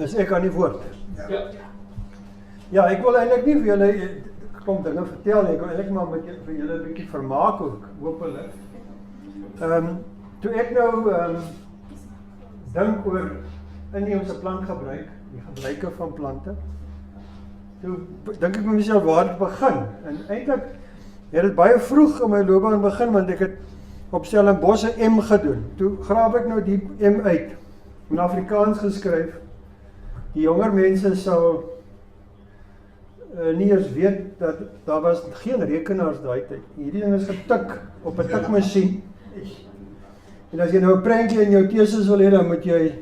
Is ek aan die woord? Ja. Ja, ek wil eintlik nie vir julle klomp dinge vertel nie. Ek wil eintlik maar vir julle 'n bietjie vermaak ook, hopelik. Toe ek nou dink oor inheemse plantgebruik, die gebruike van plante, toe dink ek met myself waar het begin. En eintlik het dit baie vroeg in my loopbaan begin, want ek het op Stellenbosch 'n M gedoen. Toe graaf ek nou die M uit, in Afrikaans geskryf. Die jonger mense sal nie eens weet dat daar was geen rekenaars daai tyd. Hierdie ding is getik op 'n tikmasjien. En as jy nou 'n prentjie in jou teses wil hê, dan moet jy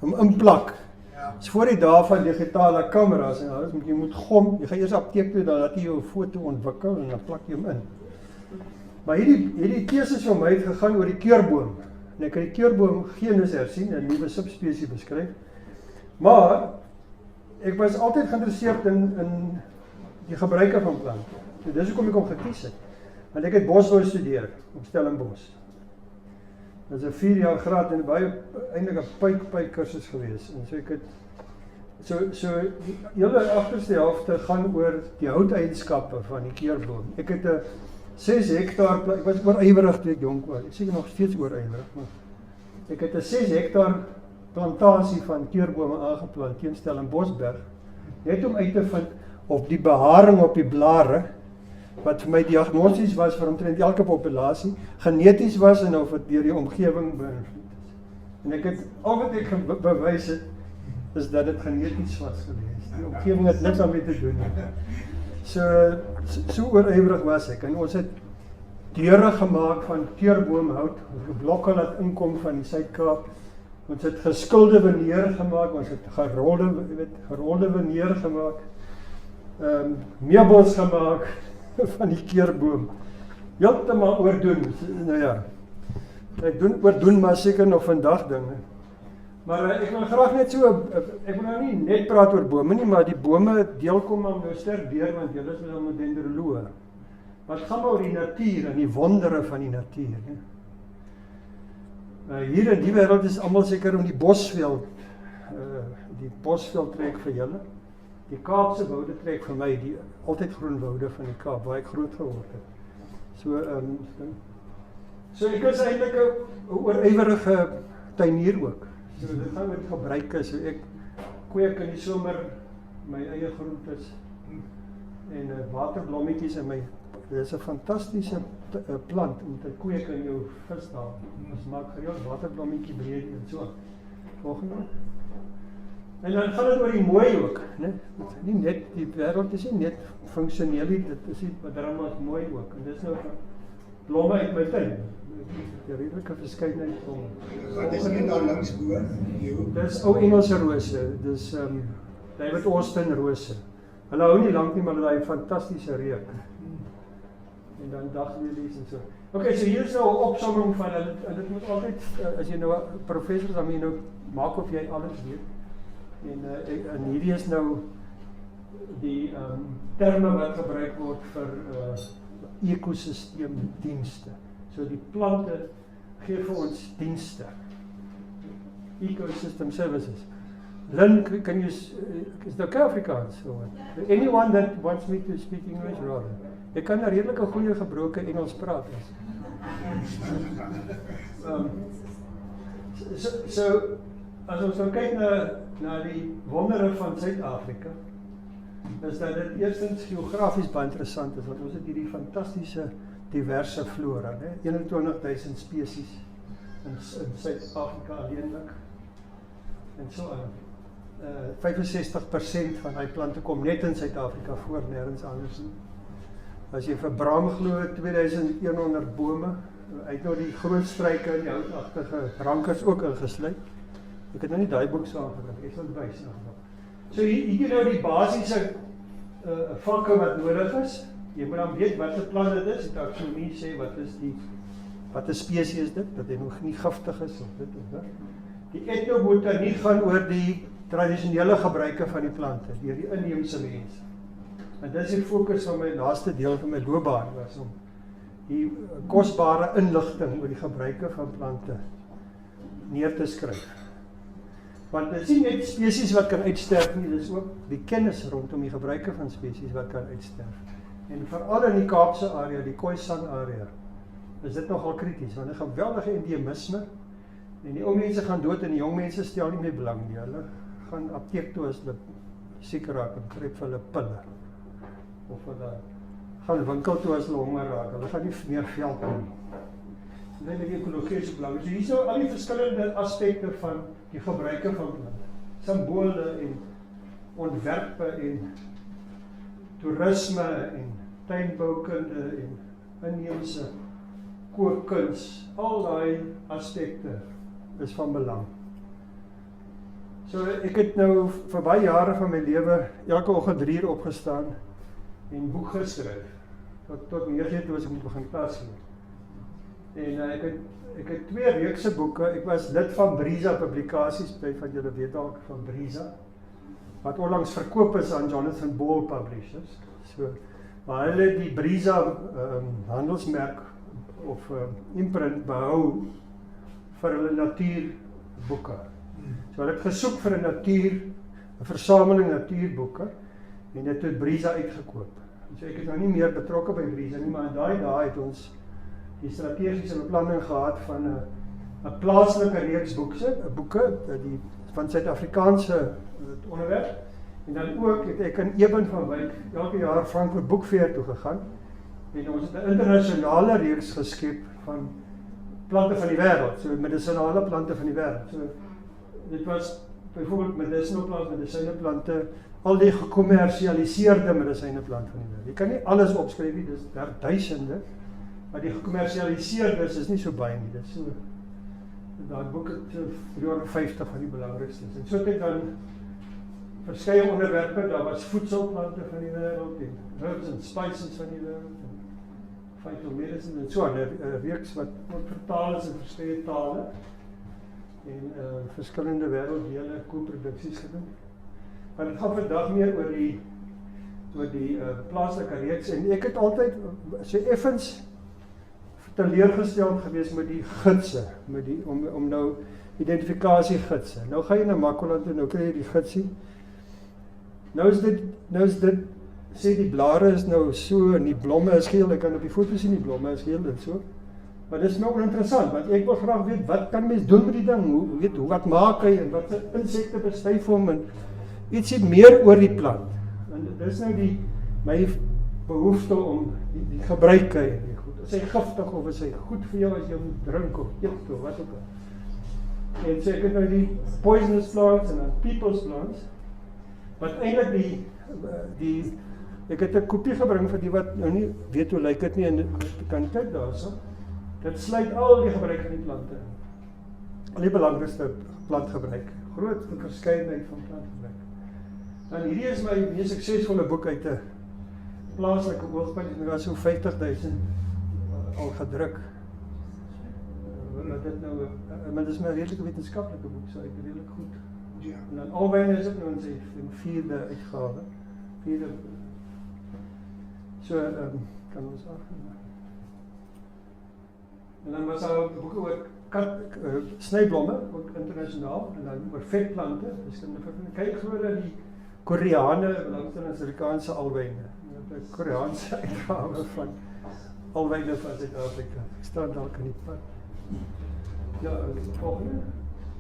hom inplak. Dis voor die dae van digitale kameras en alles, jy moet gom. Jy gaan eers apteek toe, dan laat jy jou 'n foto ontwikkel en dan plak jy hom in. Maar hierdie teses van my het gegaan oor die keurboom. En ek het die keurboom genus hersien, 'n nuwe subspesie beskryf. Maar ek was altyd geïnteresseerd in die gebruike van plante. So dis hoekom ek hom gekies het. Want ek het bosbou studeer op Stellenbosch. Dit is 'n 4 jaar graad en baie eintlik 'n pyp kursus gewees. En so ek het so die hele agterste helfte gaan oor die houteienskappe van die keurboom. Ek het 'n 6 hektaar, ek was oorywerig toe ek jonk was. Ek seker nog steeds oorywerig, maar ek het 'n 6 hektaar plantasie van keurbome aangeplant teen Stellenboschberg, net om uit te vind of die beharing op die blare, wat vir my diagnosties was vir omtrent elke populasie, geneties was en of dit deur die omgewing beïnvloed is. En ek het, al wat ek bewys het, is dat dit geneties was geweest. Die omgewing het niks daarmee te doen. So oorywerig was ek, en ons het deure gemaak van keurboomhout, blokke laat inkom van die Suid-Kaap. Ons het geskilde veneer gemaak, ons het gerolde veneer gemaak, meubels gemaak van die keurboom. Heeltemal oordoen, nou ja. Ek oordoen maar seker nog vandag dinge. Maar ek wil graag net so, ek wil nou nie net praat oor bome nie, maar die bome deel kom dan nou sterk deur, want julle is nou met dendroloë. Wat gaan oor die natuur en die wondere van die natuur, hè? Hier in die wêreld is almal seker om die bosveld trek vir julle. Die Kaapse woude trek vir my, die altyd groen woude van die Kaap, waar ek groot geword het. So ek is eintlik 'n oorywerige tuinier ook. So dit gaan met gebruike, so ek kweek in die somer my eie groentes en waterblommetjies in my. Dit is 'n fantastiese plant om te kweek in jou visdal. Ons maak gereeld waterblommetjie breed en so. Volgende. En dan gaan dit oor die mooi ook, né? Nie net die wêreld is nie net funksioneel nie, dit is wat drama mooi ook. En dis nou blomme uit my tuin. Die redelike verskeidenheid blomme. Wat is dit daar links bo? Dis ou Engelse rose. Dis David Austin rose. Hulle hou nie lank nie, maar hulle het 'n fantastiese reuk. En dan daglilies en so. Okay, so hier is nou 'n opsomming van en dit moet altyd as jy nou 'n professor is, dan moet jy nou maak of jy alles weet. En hierdie is nou die terme wat gebruik word vir ekosisteemdienste. So die plante gee vir ons dienste. Ecosystem services. Lynn, can you, is it okay Afrikaans? Anyone that wants me to speak English rather? Ek kan 'n redelike goeie gebroke Engels praat. So as ons nou kyk na die wondere van Suid-Afrika, is dat dit eerstens geografies baie interessant is, want ons het hierdie fantastiese diverse flora, né? 21,000 spesies in Suid-Afrika alleenlik. En so 65% van die plante kom net in Suid-Afrika voor, nêrens anders nie. As jy vir Bram glo, 2100 bome, uit nou die groot struike en die houtagtige rankers ook ingesluit. Ek het nou nie daai boek saamgebring, ek sal dit wys nog. So hier nou die basiese vakke wat nodig is. Jy moet dan weet wat 'n plant dit is. Die taksonomie sê wat 'n spesies is dit, dat hy nog nie giftig is of dit of dat. Die etnobotanie gaan oor die tradisionele gebruike van die plante deur die inheemse mense. En dis die fokus van my laaste deel van my loopbaan was om die kosbare inligting oor die gebruike van plante neer te skryf. Want dit is nie net spesies wat kan uitsterf nie, dit is ook die kennis rondom die gebruike van spesies wat kan uitsterf. En veral in die Kaapse area, die Khoisan area, is dit nogal krities, want 'n geweldige endemisme, en die ou mense gaan dood en die jong mense stel nie meer belang nie. Hulle gaan apteek toe as hulle siek raak en kry vir hulle pille. Of hulle gaan winkel toe as hulle honger raak. Hulle gaan nie meer geld hê nie. Dit is die ekologiese belang. So hier is al die verskillende aspekte van die gebruike van plante. Simbole en ontwerpe en toerisme en tuinboukunde en inheemse kookkuns. Al daai aspekte is van belang. So ek het nou vir baie jare van my lewe elke oggend 3 uur opgestaan en boek geskryf. Tot 9 toe as ek moet begin klas gee. En ek het 2 reekse boeke. Ek was lid van Brisa Publikasies, by van julle weet dalk van Brisa, wat onlangs verkoop is aan Jonathan Ball Publishers. So, maar hulle het die Brisa handelsmerk of imprint behou vir hulle natuurboeke. So hulle het gesoek vir 'n versameling natuurboeke en dit het Brisa uitgekoop. So ek is nou nie meer betrokke by Brisa nie, maar in daai dae het ons die strategiese beplanning gehad van 'n plaaslike reeks boeke van Suid-Afrikaanse onderwerp. En dan ook het ek in Eben van Wyk elke jaar Frankfurt Boekfeer toe gegaan. En ons het 'n internasionale reeks geskep van plante van die wêreld, so medisinale plante van die wêreld. So dit was byvoorbeeld medisyne plante, al die gekommersialiseerde medisyne plante van die wêreld. Jy kan nie alles opskryf nie, dis daar duisende, maar die gekommersialiseerdes is nie so baie nie. Dit is so daai boek het 350 van die belangrikstes. En so het ek dan verskeie onderwerpe, daar was voedselplante van die wêreld en herbs and spices van die wêreld en phytomedicine en so 'n reeks wat ook vertaal is in verskeie tale en verskillende wêrelddele co-produksies gedoen. Maar dit gaan vandag meer oor die plaaslike reeks en ek het altyd so effens teleurgesteld gewees met die gidse, om nou identifikasiegidse. Nou ga jy na Makwaland en nou kry jy die gidsie. Nou is dit sê die blare is nou so en die blomme is geel, ek kan op die foto sien die blomme is geel en so. Maar dit is nou oninteressant, want ek wil graag weet wat kan mens doen met die ding, wat maak hy en wat insekte bestuif hom en ietsie meer oor die plant. En dit is nou my behoefte om die gebruike en die goed. Is hy giftig of is hy goed vir jou as jy moet drink of eet of wat ook al. En so ek het nou die poisonous plants en dan people's plants, wat eintlik ek het 'n kopie gebring vir die wat nou nie weet hoe lyk dit nie en dit kan kyk daarso. Dit sluit al die gebruik van die plante in. Al die belangrikste plantgebruik, groot verskeidenheid van plantgebruik. En hierdie is my mees suksesvolle boek uit 'n plaaslike oogpunt, en daar is so 50.000 al gedruk. Maar dit is my redelike wetenskaplike boek, so uit redelik goed. Ja. En dan alwyne is dit nou in sy 4de uitgawe. 4de. So kan ons afgaan. En dan was daar boeke oor snyblomme, ook internasionaal, en dan oor vetplante. Dus kyk gewoon na die Koreane, belangstelling Suid-Afrikaanse alwyne. Die Koreaanse uitgawe van alwyne van Suid-Afrika. Ek staan dalk in die pad. Ja, volgende.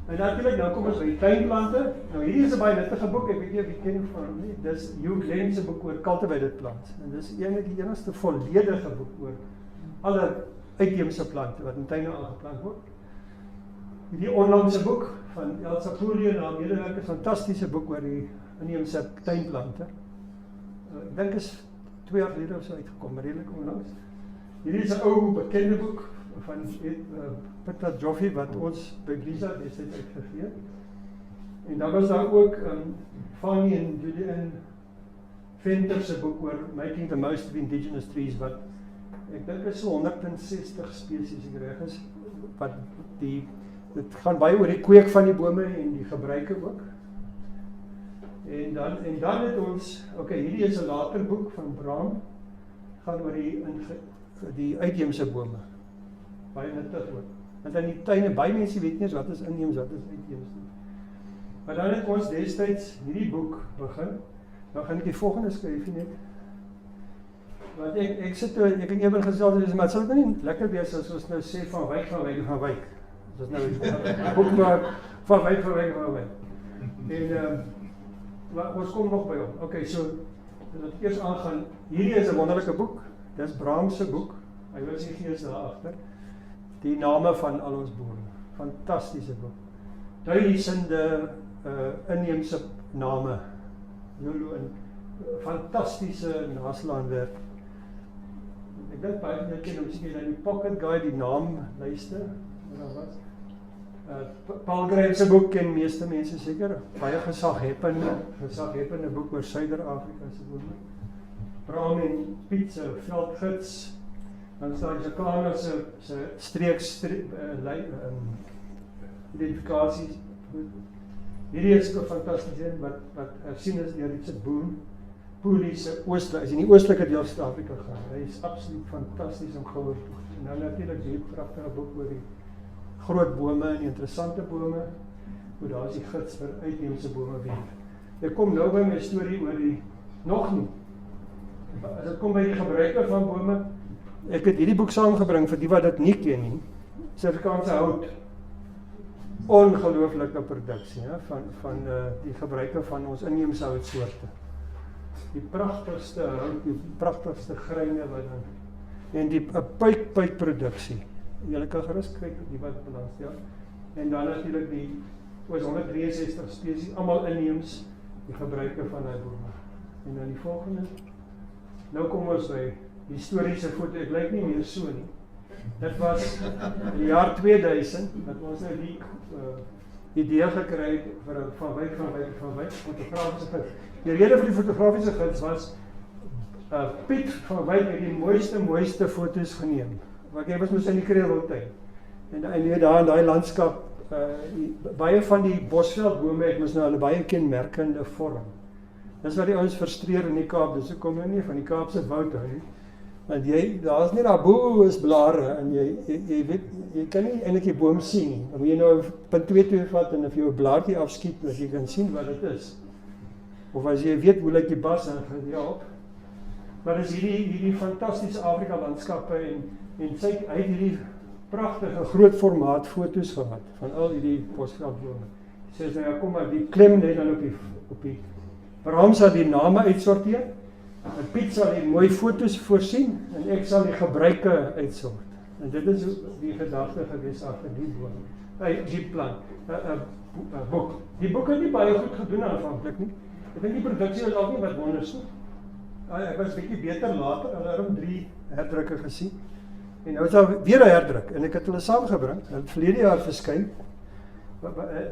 En natuurlijk, dan kom ons by die tuinplante. Nou hierdie is 'n baie nuttige boek, ek weet nie of jy ken van hom nie. Dis Hugh Glenn se boek oor cultivated plants. En dis eintlik die enigste volledige boek oor alle uitheemse plante wat in tuine aangeplant word. Die onlangse boek van Elsa Poorie en haar medewerkers, fantastiese boek oor die inheemse tuinplante. Ek dink is 2 jaar gelede of so uitgekom, redelik onlangs. Hierdie is 'n ou bekende boek van Peter Joffe wat ons by Brisa destyds uitgegee het. En dan was daar ook Fanny en Julian Venter se boek oor Making the Most of Indigenous Trees, wat ek dink is so 160 spesies ek reg is, wat dit gaan baie oor die kweek van die bome en die gebruike ook. En dan het ons, hierdie is 'n later boek van Braam, gaan oor die uitheemse bome. Baie nuttig ook. Want in die tuine, baie mense weet nie eens wat is inheems, wat is uitheems nie. Maar dan het ons destyds hierdie boek begin. Dan gaan ek die volgende skryf net. Want ek sit toe, ek het eendag gesê, maar het sal nie lekker wees as ons nou sê van Wyk. Dit is nou 'n boek maar van Wyk. En maar ons kom nog by hom. Okay, so dat eers aangaan. Hierdie is 'n wonderlike boek. Dis Brahms se boek. Hy was die gees daar agter. Die name van al ons boere. Fantastiese boek. Duisende inheemse name. Lulu en fantastiese naslaanwerk. Ek dink baie van julle ken miskien die Pocket Guide, die naamlyste. Paul Graham se boek ken meeste mense seker. Baie gesaghebende boek oor Suider-Afrika se bome. Bram en Piet se veldgids. Dan staan Jacana se identifikasies. Hierdie is 'n fantastiese een wat hersien is deur Richard Boole se is in die oostelike deel Suid-Afrika gaan. Hy is absoluut fantasties om gehoor toe. En nou natuurlik die pragtige boek oor die groot bome en die interessante bome. Hoe daar is die gids vir uitheemse bome weer. Ek kom nou by my storie oor die nog nie. As dit kom by die gebruike van bome, ek het hierdie boek saamgebring vir die wat dit nie ken nie. Suid-Afrikaanse hout. Ongelooflike produksie van die gebruike van ons inheemse houtsoorte. Die pragtigste hout, die pragtigste greine wat dan en die puitproduksie. Julle kan gerus kyk die wat belangstel. En dan natuurlik die oor 163 spesies, almal inheems, die gebruike van daai bome. En dan die volgende. Nou kom ons by historiese foto. Ek lyk nie meer so nie. Dit was in die jaar 2000 dat ons nou die idee gekry het vir van Wyk fotografiese gids. Die rede vir die fotografiese gids was Piet van Wyk het die mooiste foto's geneem. Want hy was mos in die Kreelwoudtuin. En hy het daar in daai landskap baie van die bosveldbome het mos nou hulle baie kenmerkende vorm. Dis wat die ouens frustreer in die Kaap, dis hoekom jy nie van die Kaapse woud hou nie. Want daar's nie daar bo is blare en jy weet jy kan nie eintlik die boom sien nie. Dan moet jy nou 'n punt 2 vat en of jy 'n blaartjie afskiet dat jy kan sien wat dit is. Of as jy weet hoe lyk die bas dan gaan jy op. Maar dis hierdie fantastiese Afrika landskappe en hy het hierdie pragtige groot formaat foto's gehad van al hierdie bosveldbome. Hy sê nou kom maar die klem net dan op die Brahms sal die name uitsorteer. En Piet sal die mooi foto's voorsien en ek sal die gebruike uitsort. En dit is die gedagte gewees agter die boom. Die plan, 'n boek. Die boek het nie baie goed gedoen aanvanklik nie. Ek dink die produksie was al nie wat wonders nie. Ek was bietjie beter later, hulle het 3 herdrukke gesien. En nou is daar weer 'n herdruk en ek het hulle saamgebring. Hulle het verlede jaar verskyn.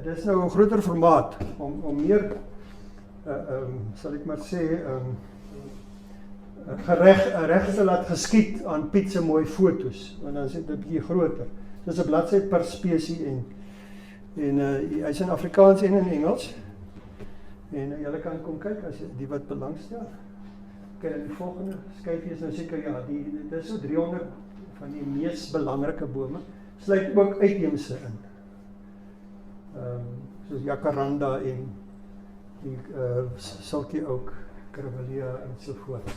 Dis nou 'n groter formaat om meer sal ek maar sê reg te laat geskied aan Piet se mooi foto's, want dan is dit 'n bietjie groter. Dis 'n bladsy per spesie en hy's in Afrikaans en in Engels. En julle kan kom kyk as jy die wat belangstel. Kyk dan die volgende skyfie is nou seker dit is so 300 van die mees belangrike bome, sluit ook uitheemse in. Soos jacaranda en die silkie ook Curvillea en so voort.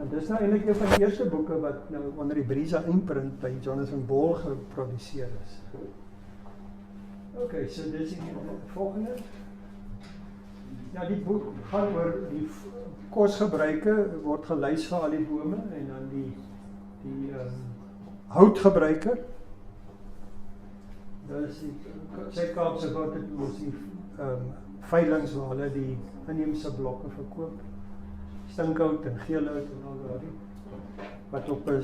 En dis nou eintlik een van die eerste boeke wat nou onder die Brisa imprint by Jonathan Ball geproduseer is. Okay, so dis die volgende. Ja, die boek gaan oor die kosgebruike, word gelys vir al die bome en dan die houtgebruike. Dis die Suid-Kaapse wat dit ons die veilings waar hulle die inheemse blokke verkoop. Stinkhout en geelhout en al daardie wat op 'n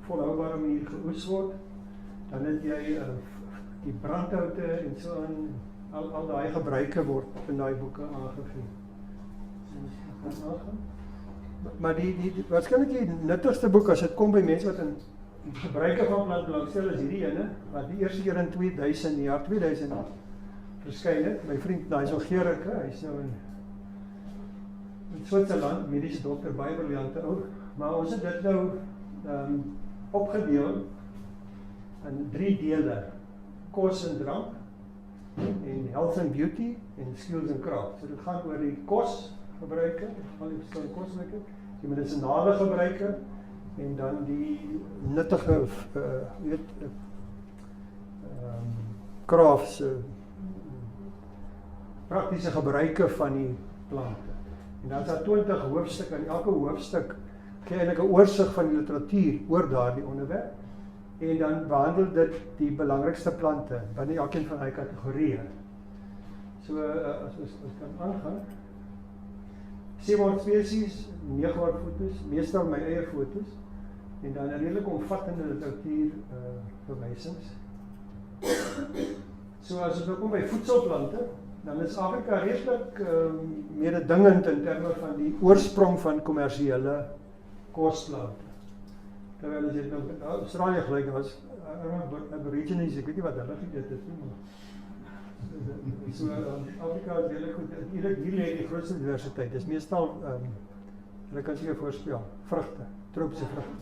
volhoubare manier geoes word. Dan het jy die brandhoute en so aan al daai gebruike word in daai boeke aangevoer. Maar die waarskynlik die nuttigste boek as dit kom by mense wat in gebruike van plant belangstel is hierdie ene wat die eerste keer in 2000, die jaar 2000 verskyn het. My vriend Nigel Gericke, hy's nou in Switserland, mediese dokter, baie briljante ou, maar ons het dit nou opgedeel in 3 dele: kos en drank, en health and beauty en skills and craft. So dit gaan oor die kosgebruike, al die verskillende kosgebruike, die medisinale gebruike en dan die nuttige crafts, praktiese gebruike van die plante. En dan is daar 20 hoofstukke, en elke hoofstuk kry eintlik 'n oorsig van die literatuur oor daardie onderwerp. En dan behandel dit die belangrikste plante binne elkeen van die kategorieë. So as ons kan aangaan. 700 spesies, 900 foto's, meestal my eie foto's en dan 'n redelik omvattende literatuur verwysings. So as ons nou kom by voedselplante, dan is Afrika redelik mededingend in terme van die oorsprong van kommersiële kosplante. Terwyl as jy nou in Australië gelyk was, Aborigines, ek weet nie wat hulle geëet het nie, maar so Afrika is redelijk goed, hier lê die grootste diversiteit, dis meestal, hulle kan seker voorspel, vrugte, tropiese vrugte.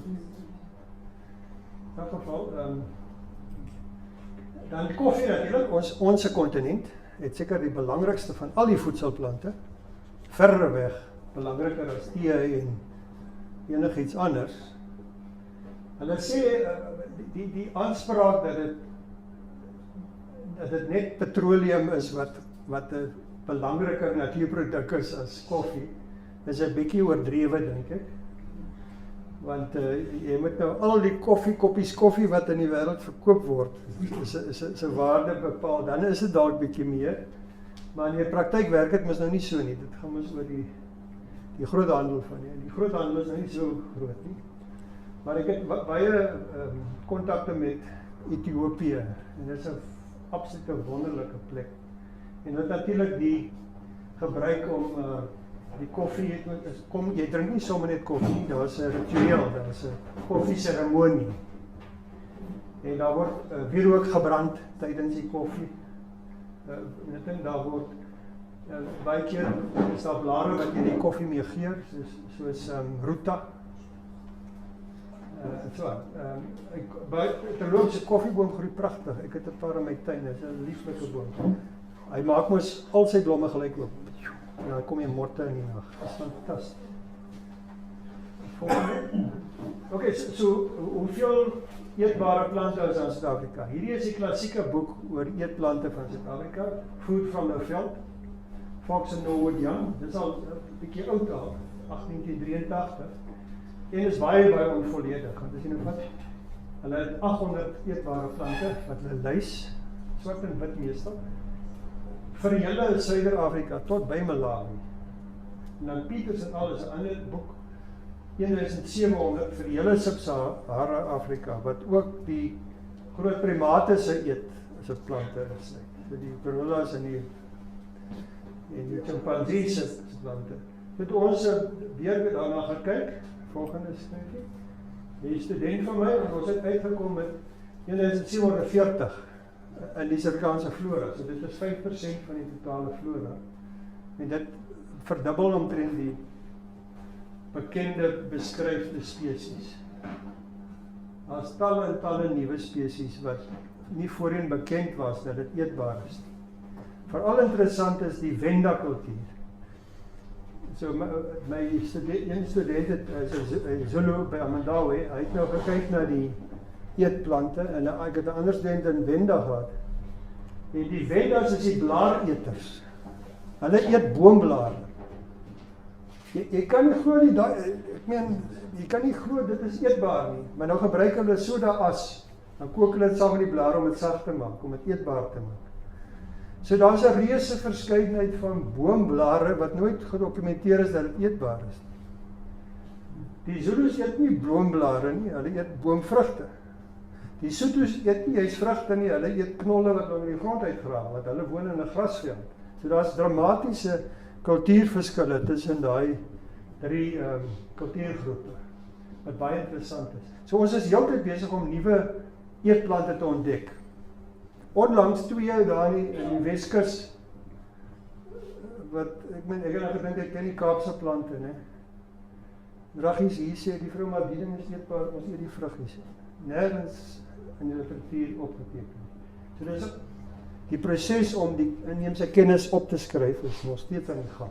In elk geval, dan die koffie natuurlijk, ons kontinent, het seker die belangrikste van al die voedselplante, verreweg belangriker as tee en enigiets anders. Hulle sê, die aanspraak dat dit net petroleum is wat 'n belangriker natuurproduk is as koffie, is 'n bietjie oordrewe, dink ek. Want jy moet nou al die koppies koffie wat in die wêreld verkoop word, is 'n waarde bepaal, dan is dit dalk bietjie meer. Maar in die praktyk werk dit mos nou nie so nie. Dit gaan mos oor die groothandel van nie. Die groothandel is nou nie so groot nie. Maar ek het baie kontakte met Ethiopië en dit is 'n absolute wonderlike plek. En dit natuurlik die gebruik om die koffie, jy drink nie sommer net koffie nie, daar is 'n ritueel, daar is 'n koffieseremonie. En daar word wierook gebrand tydens die koffie. Ek dink daar word baie keer is daar blare wat jy die koffie mee gee, soos ruta. Terloops, die koffieboom groei pragtig. Ek het 'n paar in my tuin, dit is 'n lieflike boom. Hy maak mos al sy blomme gelyk oop. En dan kom jy motte in die nag. Dit is fantasties. Oké, so hoeveel eetbare plante is in Suid-Afrika? Hierdie is die klassieke boek oor eetplante van Suid-Afrika, Food from the Veld, Fox and Norwood Young. Dit is al 'n bietjie oud al, 1883. En is baie onvolledig, want as jy nou vat, hulle het 800 eetbare plante, wat hulle lys, swart en wit meestal, vir hele Suider-Afrika, tot by Malawi. En dan Pieters en al is 'n ander boek, 1700 vir die hele Sub-Sahara Afrika, wat ook die groot primate se eet, as 'n plante is. So die gorillas en die chimpansees se plante. Het ons weer daarna gekyk, volgende skrifgie. Die student van my, ons het uitgekom met 1740 in die Suid-Afrikaanse flora. So dit is 5% van die totale flora. En dit verdubbel omtrent die bekende beskryfde spesies. Daar is talle en talle nuwe spesies wat nie voorheen bekend was dat dit eetbaar is nie. Veral interessant is die Venda kultuur. So my een student het Zulu by Amandawe, hy het nou gekyk na die eetplante en ek het 'n ander student in Venda gehad. En die Vendas is die blaareters. Hulle eet boomblare. Jy kan nie glo nie, ek meen, jy kan nie glo dit is eetbaar nie, maar nou gebruik hulle soda as, dan kook hulle dit saam met die blare om dit sag te maak, om dit eetbaar te maak. So daar is 'n reuse verskeidenheid van boomblare wat nooit gedokumenteer is dat dit eetbaar is. Die Zulus eet nie boomblare nie, hulle eet boomvrugte. Die Sotos eet nie juist vrugte nie, hulle eet knolle wat onder die grond uitgrawe, want hulle woon in 'n grasveld. So daar's dramatiese kultuurverskille tussen daai drie kultuurgroepe wat baie interessant is. So ons is heeltyd besig om nuwe eetplante te ontdek. Onlangs 2 jaar daar in die Weskus, wat, ek het gedink, ek ken die Kaapse plante, ne? Vruggies, hier sê die vrou, maar die ding is eetbaar, ons eet die vruggies. Nergens in die literatuur opgeteken. So die proses om die inheemse kennis op te skryf is nog steeds aan die gang.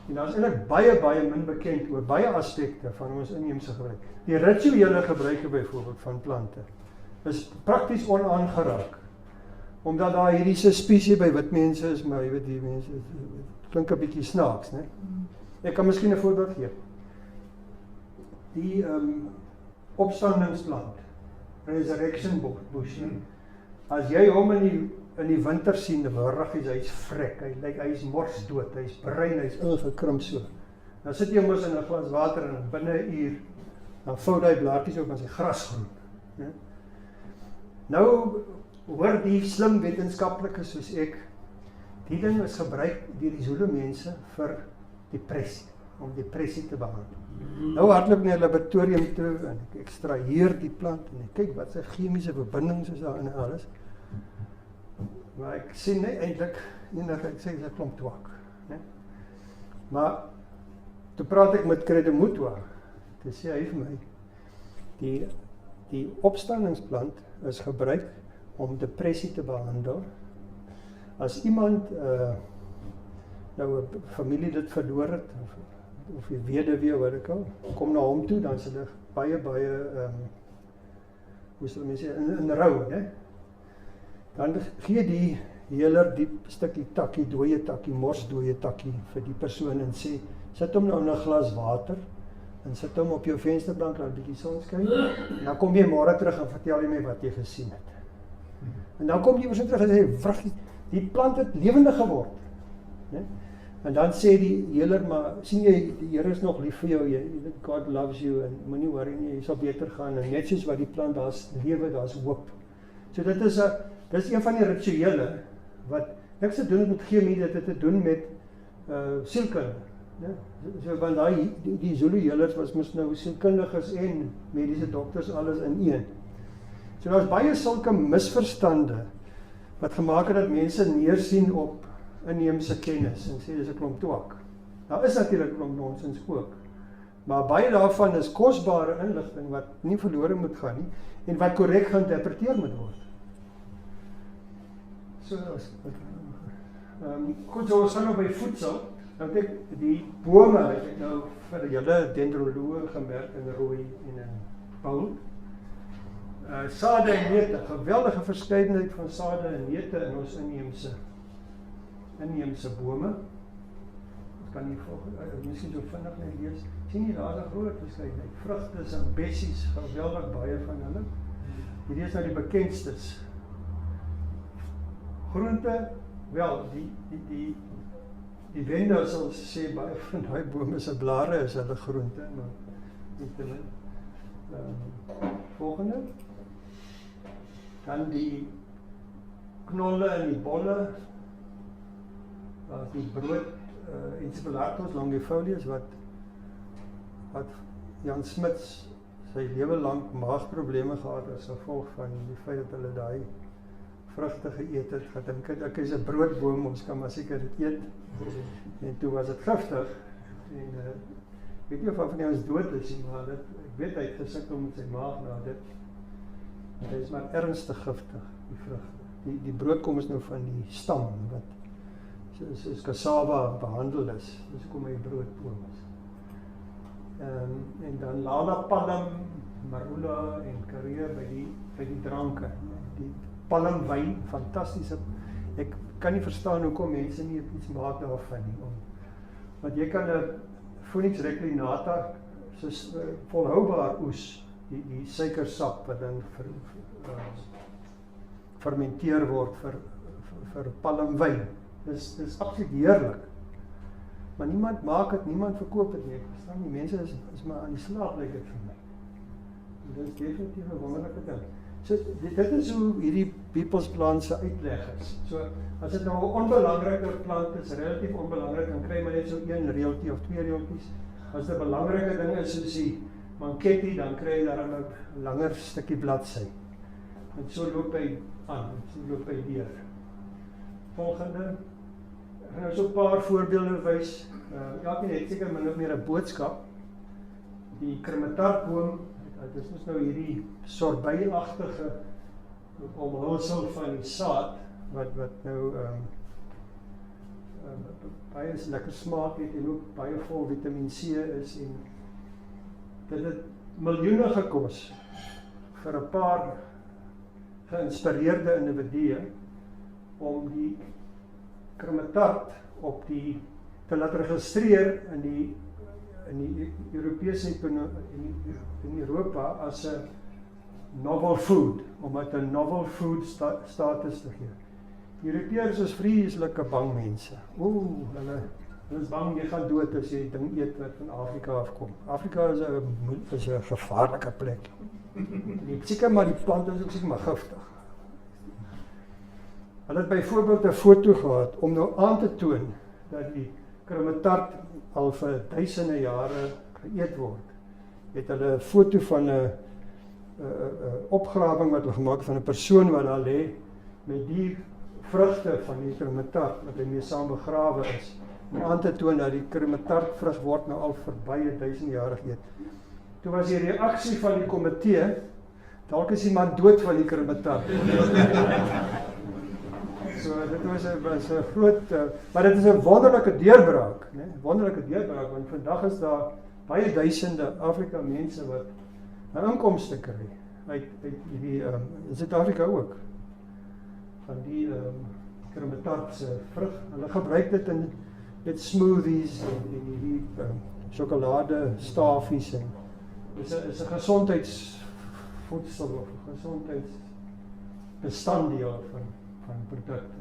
En daar is eintlik baie min bekend oor baie aspekte van ons inheemse gebruik. Die rituele gebruike byvoorbeeld van plante is prakties onaangeraak. Omdat daar hierdie suspisie by wit mense is, maar jy weet die mense klink 'n bietjie snaaks, né? Ek kan miskien 'n voorbeeld gee. Die opstandingsplant, resurrection bush. As jy hom in die winter sien, hy's vrek, hy's morsdood, hy's bruin, hy's ingekrimp so. Dan sit jy hom mos in 'n glas water en binne 'n uur, dan vou hy blaartjies op en sy gras groen. Ja? Nou hoor die slim wetenskaplikes soos ek, die ding is gebruik deur die Zulu mense vir depressie, om depressie te behandel. Nou hardloop na 'n laboratorium toe en ek ekstraheer die plant en ek kyk wat sy chemiese verbindings is daarin en alles. Maar ek sien nie eintlik enige, ek sê dis 'n klomp twak, né? Maar toe praat ek met Credemutwa, toe sê hy vir my, die opstandingsplant is gebruik om depressie te behandel. As iemand nou 'n familie dit verloor het, of die weduwee, wat ek al, kom na hom toe, dan is hulle baie, hoe sal mense sê, in rou, né? Dan gee die healer die stukkie takkie, dooie takkie, morsdooie takkie vir die persoon en sê, sit hom nou in 'n glas water en sit hom op jou vensterbank, laat 'n bietjie son skyn, en dan kom jy môre terug en vertel jy my wat jy gesien het. En dan kom die persoon terug en sê, vraggie, die plant het lewendig geword, né? En dan sê die healer, maar sien jy, die Here is nog lief vir jou, God loves you, en moenie worry nie, jy sal beter gaan, en net soos wat die plant, daar's lewe, daar's hoop. So dit is een van die rituele, wat niks te doen het met chemie, dit het te doen met sielkunde. Ja? So want die Zulu healers was mos nou sielkundiges en mediese dokters, alles in een. So daar's baie sulke misverstande, wat gemaak het dat mense neersien op inheemse kennis en sê dis 'n klomp twak. Daar is natuurlik 'n klomp nonsens ook. Maar baie daarvan is kosbare inligting wat nie verlore moet gaan nie en wat korrek geïnterpreteer moet word. So goed, so ons gaan nou by voedsel. Nou kyk, die bome, het ek nou vir julle dendrologe gemerk in Rooi en in Paul. Sade en neute, geweldige verskeidenheid van sade en neute in ons inheemse bome. Ons kan nie miskien so vinnig net lees. Sien jy, daar is 'n groot verskeidenheid. Vrugte en bessies, geweldig baie van hulle. Hierdie is nou die bekendstes. Groente, wel, die wende sal sê baie van daai bome se blare is hulle groente, maar niet te min. Volgende. Dan die knolle en die bolle, die brood, encephalatos longifolius, wat Jan Smits sy lewe lank maagprobleme gehad as gevolg van die feit dat hulle daai vrugte geëet het, gedink het, ek is 'n broodboom, ons kan maar seker dit eet, en toe was dit giftig, en weet nie of van die ons dood is, maar ek weet hy het gesukkel met sy maag na dit, hy is maar ernstig giftig, die vrugte, die brood kom is nou van die stam, wat soos cassava behandel is, dus kom hy broodboom is. En dan lala palm, marula en karee by die dranke, die palmwyn, fantastiese, ek kan nie verstaan hoekom mense nie iets maak daarvan nie, want jy kan 'n Phoenix reclinata, soos volhoubaar oes, die suikersap wat dan fermenteer word vir palmwyn, dis absoluut heerlik, maar niemand maak het, niemand verkoop het nie, ek verstaan nie, mense is maar aan die slaap, lyk dit vir my, en dit is definitief 'n wonderlike ding. So, dit is hoe hierdie People's Plan se uitleg is. So, as dit nou 'n onbelangrike plant is, relatief onbelangrik, dan kry maar net so een reeltjie of twee reeltjies. As dit 'n belangrike ding is, soos die manketti, dan kry jy daar 'n langer stukkie bladsy. En so loop hy aan, so loop hy deur. Volgende, ek gaan nou so 'n paar voorbeelde wys. Elkeen het seker min of meer 'n boodskap. Die krematartboom, dit is nou hierdie sorbei-agtige omhulsel van die saad, wat nou baie lekker smaak het en ook baie vol Vitamiin C is en dit het miljoene gekos vir 'n paar geïnspireerde individue om die krumetart op te laat registreer in die Europese in Europa as 'n novel food, om dit 'n novel food status te gee. Europeërs is vreeslike bang mense. Hulle is bang jy gaan dood as jy ding eet wat van Afrika afkom. Afrika is 'n gevaarlike plek. Seker maar die plante is ook seker maar giftig. Hulle het byvoorbeeld 'n foto gehad om nou aan te toon dat die krumetart al vir duisende jare geëet word. Het hulle 'n foto van 'n opgrawing wat hulle gemaak van 'n persoon wat daar lê met die vrugte van die krumetart wat hy mee saam begrawe is, om aan te toon dat die krumetart vrug word nou al vir baie duisende jare geëet. Toe was die reaksie van die komitee, dalk is die man dood van die krumetart. So dit was 'n groot, maar dit is 'n wonderlike deurbraak, né? Wonderlike deurbraak, want vandag is daar baie duisende Afrika mense wat 'n inkomste kry uit hierdie in Suid-Afrika ook van die krumetart se vrug. Hulle gebruik dit in met smoothies en hierdie sjokolade stafies en is 'n gesondheidsvoedsel of 'n gesondheidsbestanddeel van produkte.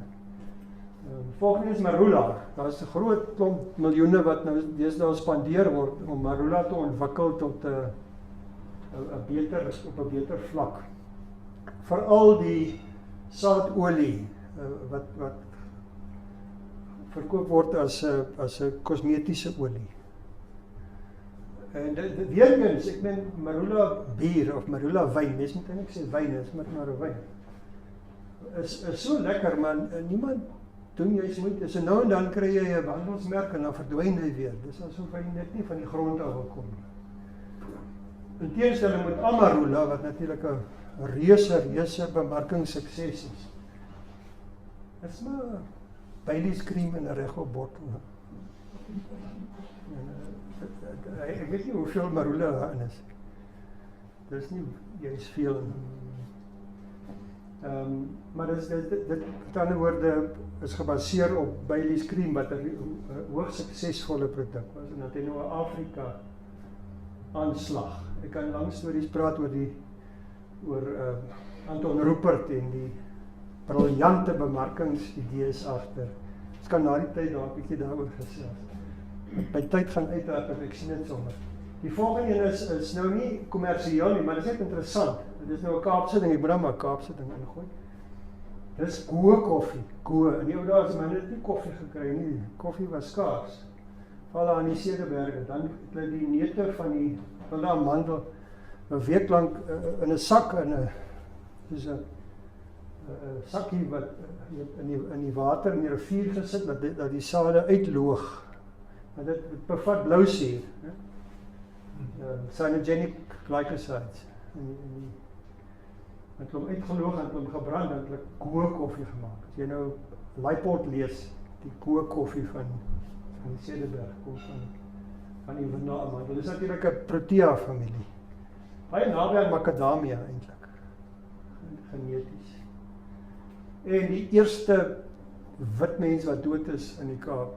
Volgende is marula. Daar is 'n groot klomp miljoene wat nou deesdae spandeer word om marula te ontwikkel tot 'n beter vlak. Veral die saadolie wat verkoop word as 'n kosmetiese olie. En weer eens, ek meen marula bier of marula wyn, mens moet eintlik sê wyn, is maar 'n wyn. Is so lekker, maar niemand doen juist moeite. So nou en dan kry jy 'n handelsmerk en dan verdwyn hy weer. Dis asof hy net nie van die grond af wil kom nie. In teenstelling met amarula, wat natuurlik 'n reuse bemarkingssukses is. Dis maar Baileys cream in 'n regop bottel. Ek weet nie hoeveel marula daarin is. Dis nie juist veel. Maar dit met ander woorde is gebaseer op Baileys cream wat 'n hoogs suksesvolle produk was en dat hy nou 'n Afrika aanslag. Ek kan lang stories praat oor Anton Rupert en die briljante bemarkingsidees agter. Ek kan na die tyd daar 'n bietjie daaroor gesels. My tyd gaan uiteraard, ek sien dit sommer. Die volgende een is nou nie kommersieel nie, maar dit is net interessant. Dit is nou 'n Kaapse ding, ek moet dan maar 'n Kaapse ding ingooi. Dis Goe koffie. Goe. In die ou dae het mense nie koffie gekry nie. Koffie was skaars. Val daar in die Cederberge, dan het die neute van die mandel 'n week lank in 'n sak soos 'n sakkie wat in die water in die rivier gesit dat die sade uitloog. En dit bevat blousuur, cyanogenic glycosides. Het hom uitgeloog en hom gebrand en het Goe koffie gemaak. As jy nou Leiport lees, die Goe koffie van die Cederberg kom van die Windamandel. Dit is natuurlik 'n Protea familie. Baie naby aan Macadamia eintlik. Geneties. En die eerste wit mens wat dood is in die Kaap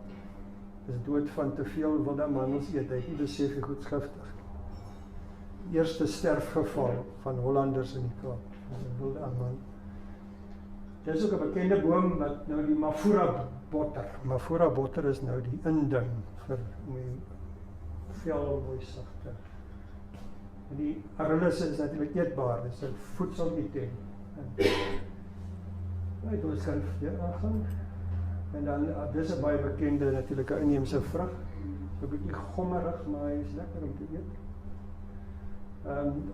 is dood van te veel windamandels eet. Hy het nie besef hoe goed giftig. Die eerste sterfgeval van Hollanders in die Kaap. Wilde amandel. Dit is ook 'n bekende boom wat nou die Mafura botter. Mafura botter is nou die inding vir my vel mooi sagte. En die arillus is natuurlik eetbaar, dis 'n voedselitem. Dit was kan aangaan. En dan dis 'n baie bekende natuurlik 'n inheemse vrug. 'n Bietjie gommerig, maar hy is lekker om te eet.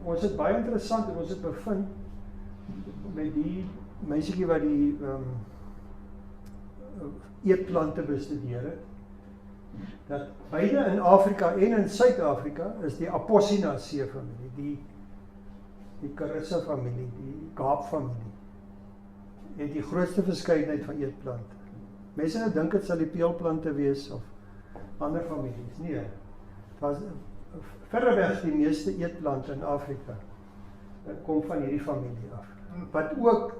Ons het baie interessant en ons het bevind met die meisietjie wat die eetplante bestudeer het, dat beide in Afrika en in Suid-Afrika is die Apocynaceae familie, die Carissa familie, die Kaap familie. het die grootste verskeidenheid van eetplante. Mense nou dink dit sal die peulplante wees of ander families. Nee, dit was verreweg die meeste eetplante in Afrika kom van hierdie familie af. Wat ook,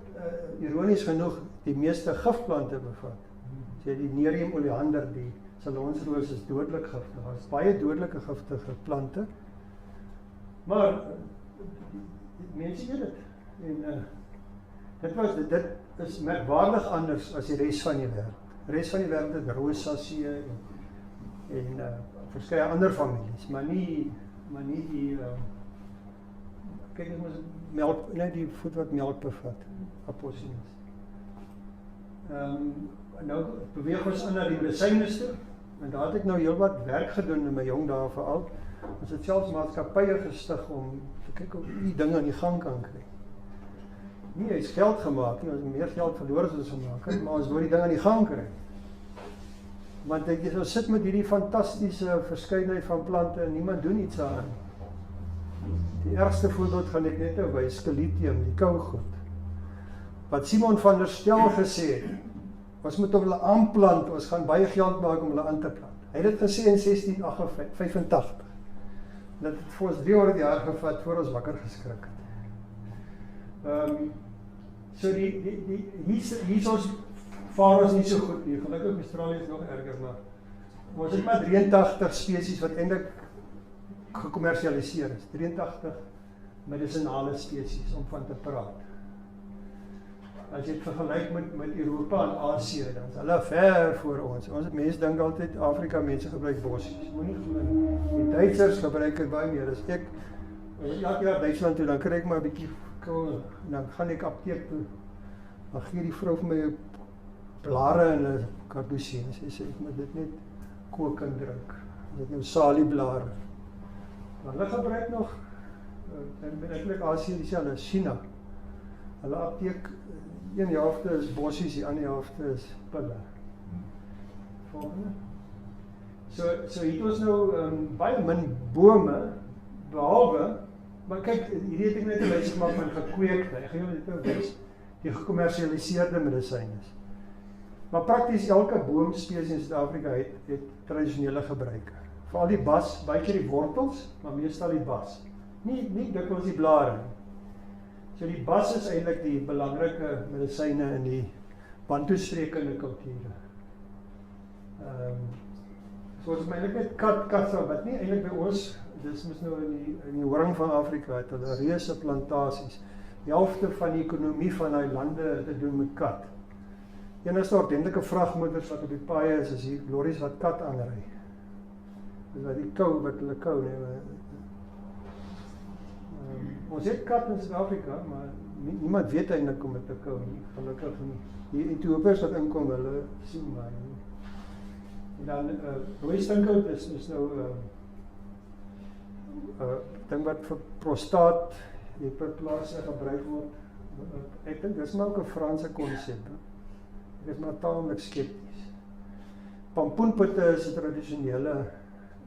ironies genoeg, die meeste gifplante bevat. Sê die Nerium oleander, die salonsroos is dodelik giftig. Daar is baie dodelike giftige plante. Maar mense eet dit. En dit is merkwaardig anders as die res van die wêreld. Die res van die wêreld het rosacee en verskeie ander families, maar nie die kyk dit mos melk, net die voed wat melk bevat, Apocynus. Nou beweeg ons in na die medisynes toe, en daar het ek nou heel wat werk gedoen in my jong dae veral. Ons het selfs maatskappye gestig om te kyk of die dinge aan die gang kan kry. Nie, hy is geld gemaak, nie, ons het meer geld verloor as ons gemaak het, maar ons wil die ding aan die gang kry. Want jy so sit met hierdie fantastiese verskeidenheid van plante en niemand doen iets aan. Die ergste voorbeeld gaan ek net nou wys, Scilitium, die kougoed. Wat Simon van der Stel gesê het, ons moet hulle aanplant, ons gaan baie geld maak om hulle aan te plant. Hy het dit gesê in 1685. Dit het vir ons 300 jaar gevat voor ons wakker geskrik het. So hier ons vaar ons nie so goed nie. Gelukkig Australië is nog erger, maar ons het maar 83 spesies wat eintlik gekommersialiseer is. 83 medisinale spesies om van te praat. As jy het vergelyk met Europa en Asië, dan is hulle ver voor ons. Ons mense dink altyd Afrika mense gebruik bossies. Moenie glo nie. Die Duitsers gebruik dit baie meer. As ek elke jaar Duitsland toe, dan kry ek maar 'n bietjie kool. Dan gaan ek apteek toe. Dan gee die vrou vir my 'n blare en 'n karbosie. En sy sê ek moet dit net kook en drink. Dit nou salieblare. Maar hulle gebruik nog eintlik Asië dieselfde, China. Hulle apteek, een helfte is bossies, die ander helfte is pille. Volgende. So hier het ons nou baie min bome, behalwe, maar kyk, hierdie het ek net 'n lys gemaak van gekweekte, ek gaan julle dit nou wys, die gekommersialiseerde medisynes. Maar prakties elke boomspesies in Suid-Afrika het tradisionele gebruike. Veral die bas, baie keer die wortels, maar meestal die bas. Nie dikwels die blare nie. So die bas is eintlik die belangrike medisyne in die Bantu-sprekende kulture. So ons eintlik net katsa, wat nie eintlik by ons, dis mos nou in die horing van Afrika, het hulle reuse plantasies. Die helfte van die ekonomie van die lande te doen met kat. Enigste ordentlike vragmotors wat op die paaie is die lorries wat kat aanry. Dis wat die kou wat hulle kou, nee. Ons het kat in Suid-Afrika, maar niemand weet eintlik om dit te kou nie, gelukkig nie. Die Ethiopiërs wat inkom, hulle sien maar nie. En dan, rooi stinkhout is nou ding wat vir prostaat, hyperplasie gebruik word. Ek dink, dis maar ook 'n Franse konsep. Ek is maar taamlik skepties. Pampoenpitte is 'n tradisionele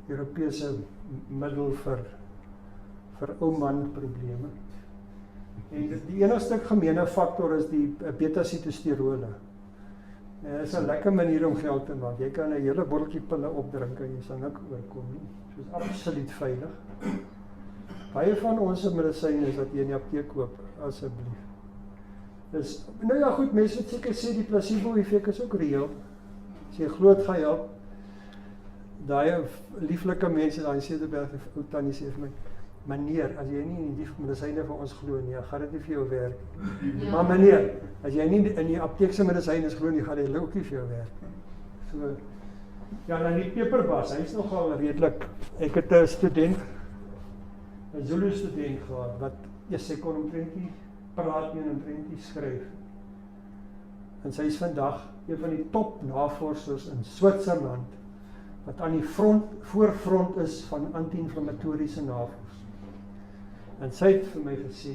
Europese middel vir ou man probleme. En die enigste gemene faktor is die beta-sitosterone. Dit is 'n lekker manier om geld te maak. Jy kan 'n hele botteltjie pille opdrink en jy sal niks oorkom nie. Dit is absoluut veilig. Baie van ons medisyne is wat jy in die apteek koop, asseblief. Dus, nou ja goed, mense wat seker sê die placebo-effek is ook reëel. As jy glo dit gaan help. Daai lieflike mense daai Cederberg ou tannie sê vir my, meneer, as jy nie in die medisyne vir ons glo nie, gaan dit nie vir jou werk nie. Ja. Maar meneer, as jy nie in die apteekse medisyne glo nie, gaan dit ook nie vir jou werk nie. So, ja, dan die peperbas, hy is nogal redelik, ek het 'n student, 'n Zulu student gehad, wat sy kon omtrent nie praat nie en omtrent nie skryf. En sy is vandag een van die top navorsers in Switserland, wat aan die voorfront is van anti-inflammatoriese navorsing. En sy het vir my gesê,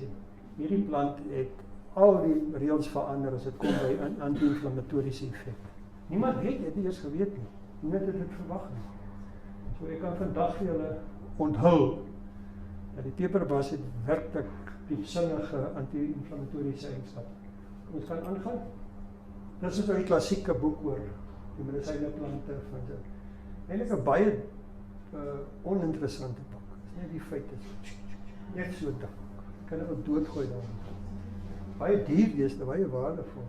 hierdie plant het al die reëls verander as dit kom by 'n anti-inflammatoriese effek. Niemand het dit eers geweet nie. Niemand het dit verwag nie. So ek kan vandag vir julle onthul dat die peperbas het werklik diepsinnige anti-inflammatoriese eienskappe. Ons kan aangaan. Dit is nou die klassieke boek oor die medisyne plante van dit. Eintlik 'n baie oninteressante boek. Dit is net die feite. Net so dik. Kan ook doodgooi daarin. Baie duur wees, baie waardevol.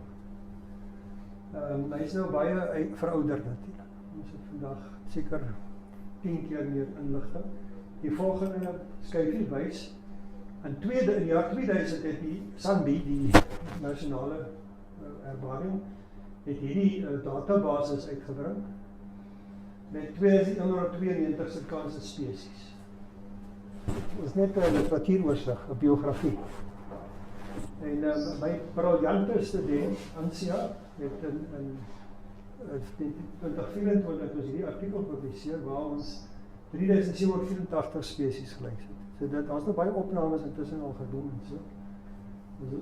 Hy is nou baie verouderd natuurlik. Ons het vandag seker 10 keer meer inligting. Die volgende skyfie wys in die jaar 2000 het die SANBI, die nasionale herbarium, het hierdie databasis uitgebring met 2192 Suid-Afrikaanse spesies. Dit is net 'n literatuuroorslag, 'n biografie. En my briljante student, Ansia, het in 2024 was hierdie artikel gepubliseer waar ons 3784 spesies gelys het. So dit, daar's nog baie opnames intussen al gedoen en so.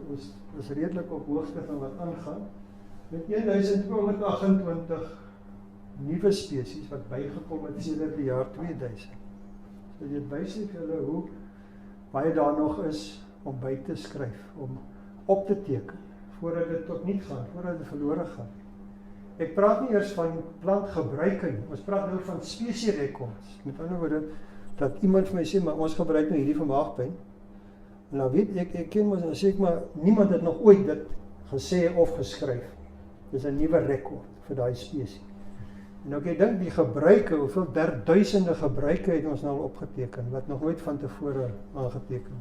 Ons is redelik op hoogte van wat aangaan. Met 1228 nuwe spesies wat bygekom het sedert die jaar 2000. So dit wys vir julle hoe baie daar nog is om by te skryf, om op te teken, voordat dit tot niet gaan, voordat dit verlore gaan. Ek praat nie eers van plantgebruike nie, ons praat nou van spesierekords. Met ander woorde, dat iemand vir my sê, maar ons gebruik nou hierdie vir maagpyn. En nou weet ek ken ons, en sê ek maar, niemand het nog ooit dit gesê of geskryf. Dit is 'n nuwe rekord vir daai spesie. En nou ek dink die gebruike, hoeveel duisende gebruike het ons nou al opgeteken, wat nog nooit van tevore aangeteken is.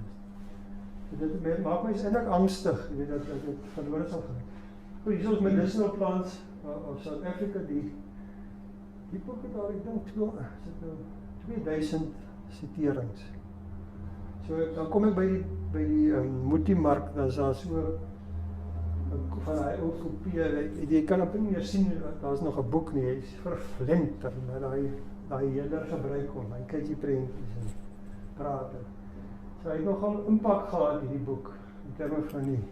Dit maak my eintlik angstig, jy weet dat dit verlore sal gaan. Goed, hier is ons medicinal plants of South Africa, die boek het al, ek dink, 2000 citerings. So, dan kom ek by die Multimark, dan is daar so van die ou kopie, jy kan op nie meer sien, daar is nog 'n boek nie, hy is verflenter, met die hele gebruik om, hy kyk die prentjies en praat. So hy het nogal impak gehad hierdie boek, in terme van die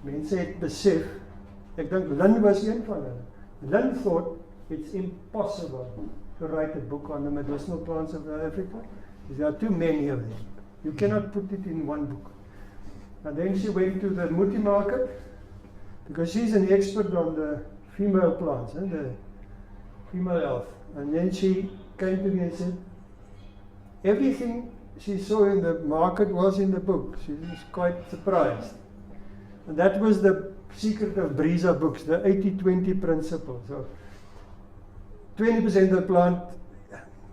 mense het besef, ek dink Lynn was een van hulle. Lynn thought it's impossible to write a book on the medicinal plants of Africa. There are too many of them. You cannot put it in one book. And then she went to the multi-market, because she's an expert on the female plants, the female health. And then she came to me and said, everything she saw in the market was in the book. She was quite surprised. And that was the secret of Brisa books, the 80-20 principle. So 20% of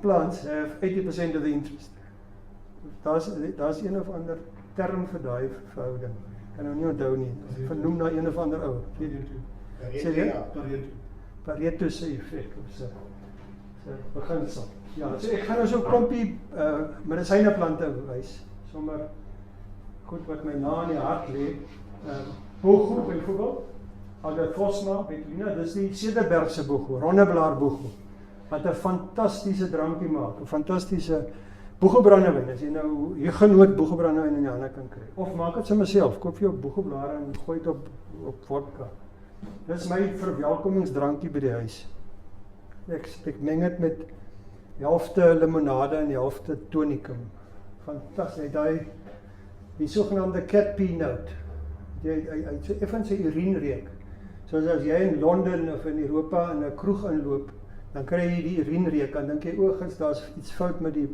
plants have 80% of the interest. Daar's een of ander term vir daai verhouding. Kan nou nie onthou nie. Vernoem na een of ander ou. Pareto se effek of so. Beginsel. Ja, so ek gaan nou so 'n klompie medisyne plante wys. Sommer goed wat my na in die hart lê. Boego byvoorbeeld, Agathosma betulina, dis die Cederbergse boego, rondeblaar boego, wat 'n fantastiese drankie maak, 'n fantastiese boegebrandewyn, as jy nou Huguenot boegebrandewyn in die hande kan kry. Of maak dit sommer self, koop jy op boegeblare en gooi dit op vodka. Dis my verwelkomingsdrankie by die huis. Ek meng dit met helfte limonade en helfte tonicum. Fantasties, die sogenaamde cat pee note. Hy so effens sy urine reuk. Soos as jy in Londen of in Europa in 'n kroeg inloop, dan kry jy die urine reuk en dink jy ooggens daar's iets fout met die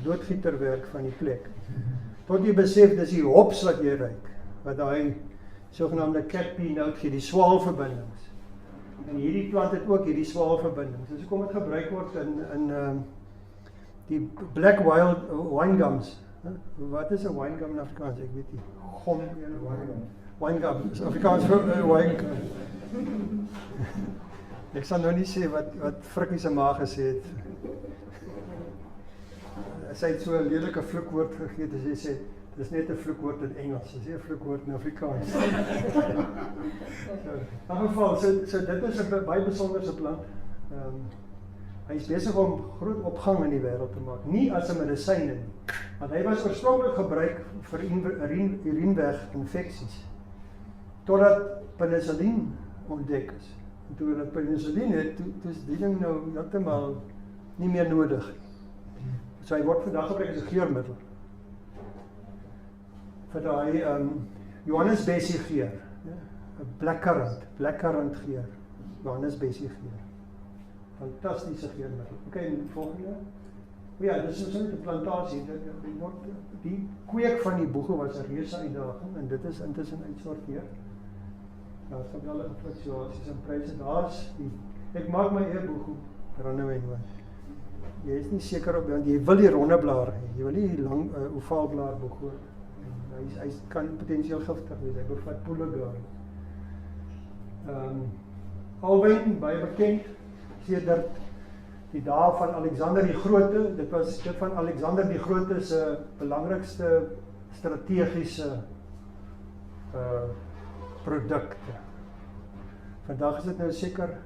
loodgieterwerk van die plek. Tot jy besef dis die hops wat jy ruik, wat daai sogenaamde cat pee note gee, die swaalverbindings. En hierdie plant het ook hierdie swaalverbindings. Dus kom dit gebruik word in die black wild wine gums. Wat is 'n wine gum in Afrikaans? Ek weet nie. Wine gum. Is Afrikaans vir wine gum. Ek sal nou nie sê wat Frikkie se ma gesê het. Sy het so 'n lelike vloekwoord gegee, dus sy sê dis net 'n vloekwoord in Engels, dis nie 'n vloekwoord in Afrikaans. In geval, so dit is 'n baie besonderse plant. Hy is besig om groot opgang in die wêreld te maak, nie as 'n medisyne nie, want hy was oorspronklik gebruik vir urineweginfeksies, totdat penicillin ontdek is. En toe hulle penicillin het, toe is die ding nou heeltemal nie meer nodig. So hy word vandag gebruik as 'n geurmiddel. Vir daai Johannesbesie geur. blackcurrant geur, Johannesbesie geur. Fantastiese geurmiddel. Ok, en volgende. Ja, dis so 'n plantasie. Die kweek van die boege was 'n reuse uitdaging en dit is intussen uitsorteer. Daar's geweldige fluktuasies in pryse. Ek maak my eie boeg brandewyn hoor. Jy is nie seker op want jy wil die ronde blaar hê. Jy wil nie die lang ovaalblaar boeg hoor. Hy kan potensieel giftig wees. Hy bevat polygon. Alwyn baie bekend sedert die dae van Alexander die Grote. Dit was dit van Alexander die Grote se belangrikste strategiese produkte. Vandag is dit nou seker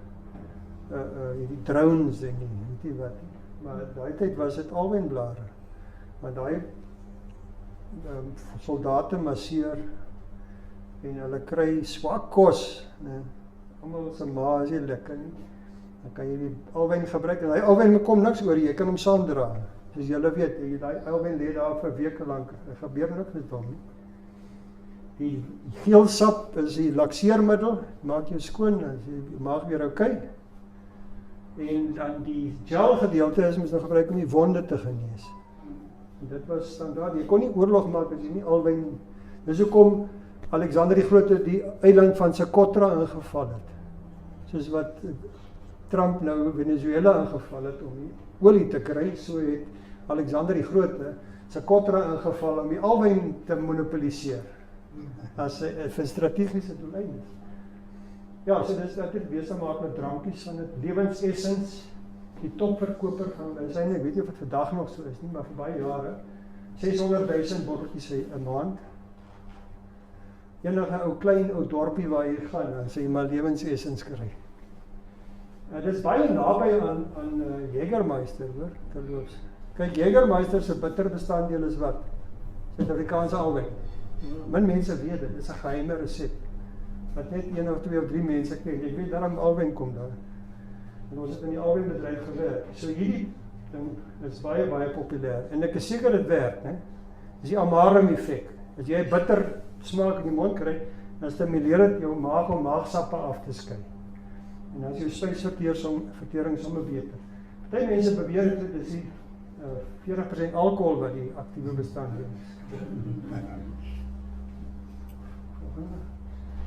hierdie drones en weet jy wat. Maar daai tyd was dit alwynblare. Maar daai soldate masseer en hulle kry swak kos, né? Almal se maag is nie lekker nie. Dan kan jy die alwyn gebruik en hy alwyn kom niks oor jy kan hom saamdra. Soos julle weet, daai alwyn lê daar vir weke lank. Er gebeur niks met hom nie. Die geelsap is die lakseermiddel, maak jou skoon, as jy maag weer oukei. En dan die gel gedeelte is mens nou gebruik om die wonde te genees. En dit was standaard. Jy kon nie oorlog maak as jy nie alwyn. Dis hoekom Alexander die Grote die eiland van Socotra ingeval het. Soos wat Trump nou Venezuela ingeval het om die olie te kry, so het Alexander die Grote Socotra ingeval om die alwyn te monopoliseer as vir strategiese doeleindes. Ja, so dis natuurlik besig maak met drankies van dit, lewensessens, die topverkoper van medisyne, ek weet nie of dit vandag nog so is nie, maar vir baie jare 600,000 botteltjies 'n maand. Enige ou klein ou dorpie waar jy gaan, dan sê jy maar lewensessens kry. Dit is baie naby aan Jägermeister, hoor, terloops. Kyk, Jägermeister se bitterbestanddeel is wat? Suid-Afrikaanse alwyn. Min mense weet dit, is 'n geheime resep. Wat net 1 of 2 of 3 mense ken. Ek weet daarom alwyn kom daar. En ons het in die alwynbedryf gewerk. So hierdie ding is baie populêr. En ek is seker dit werk, né? Dis die Amarum effek. As jy bitter smaak in die mond kry, dan stimuleer dit jou maag om maagsappe af te skei. En dan is jou spysvertering sommer beter. Party mense beweer dit is die 40% alkohol wat die aktiewe bestanddeel is.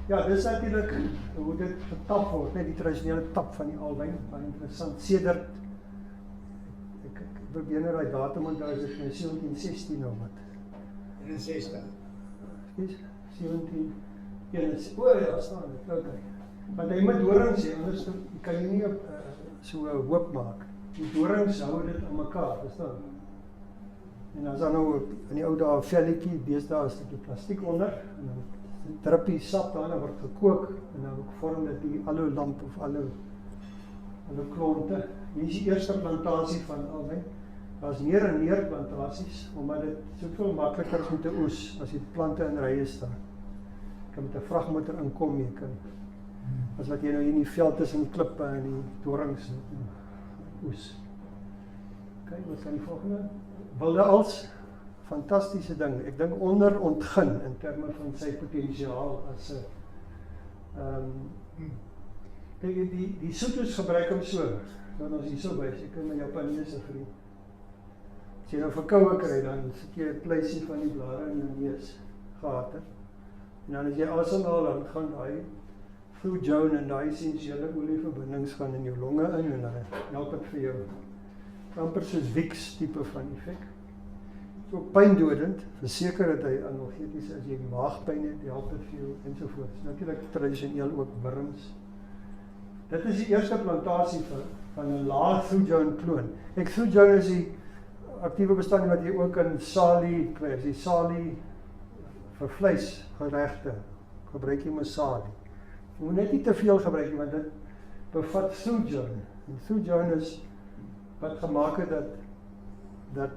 Ja, dis natuurlik hoe dit getap word, net die tradisionele tap van die alwyn, baie interessant. Sedert ek probeer nou daai datum onthou, is dit nou 1716 nou wat. 61. Dis 17 ja, staan dit. Okay. Want jy moet dorings hê, anders kan jy nie so 'n hoop maak. Die dorings hou dit aan mekaar, verstaan? En dan is daar nou in die ou dae velletjie, deesdae is dit plastiek onder en dan druppie sap daarna word gekook en dan vorm dit die aloe lamp of aloe klonte. Hier is die eerste plantasie van alwyn. Daar's meer en meer plantasies omdat dit soveel makliker is met 'n oes as die plante in rye staan. Jy kan met 'n vragmotor inkom, jy kan as wat jy nou hier in die veld tussen die klippe en die dorings oes. Kyk, wat is die volgende? Wilde als fantastiese ding. Ek dink onderontgin in terme van sy potensiaal as 'n kyk, die soetos gebruik hom so. Dan ons hier so wys, ek kan met jou Japaneese vriend. As jy nou verkoue kry, dan sit jy 'n pleisie van die blare in jou neus gate. En dan as jy asemhaal, dan gaan daai Flujoun en daai essensiële olieverbindings gaan in jou longe in en dan help dit vir jou. Amper soos Vicks tipe van effek. So pyndodend, verseker dat hy analgeties as jy maagpyn het, help dit vir jou ensovoorts. Natuurlik tradisioneel ook wurms. Dit is die eerste plantasie van 'n lae Flujoun kloon. Flujoun is die aktiewe bestanddeel wat jy ook in salie kry. As jy salie vir vleisgeregte gebruik jy maar salie. Jy moet net nie te veel gebruik nie, want dit bevat Flujoun. En Flujoun is wat gemaak het dat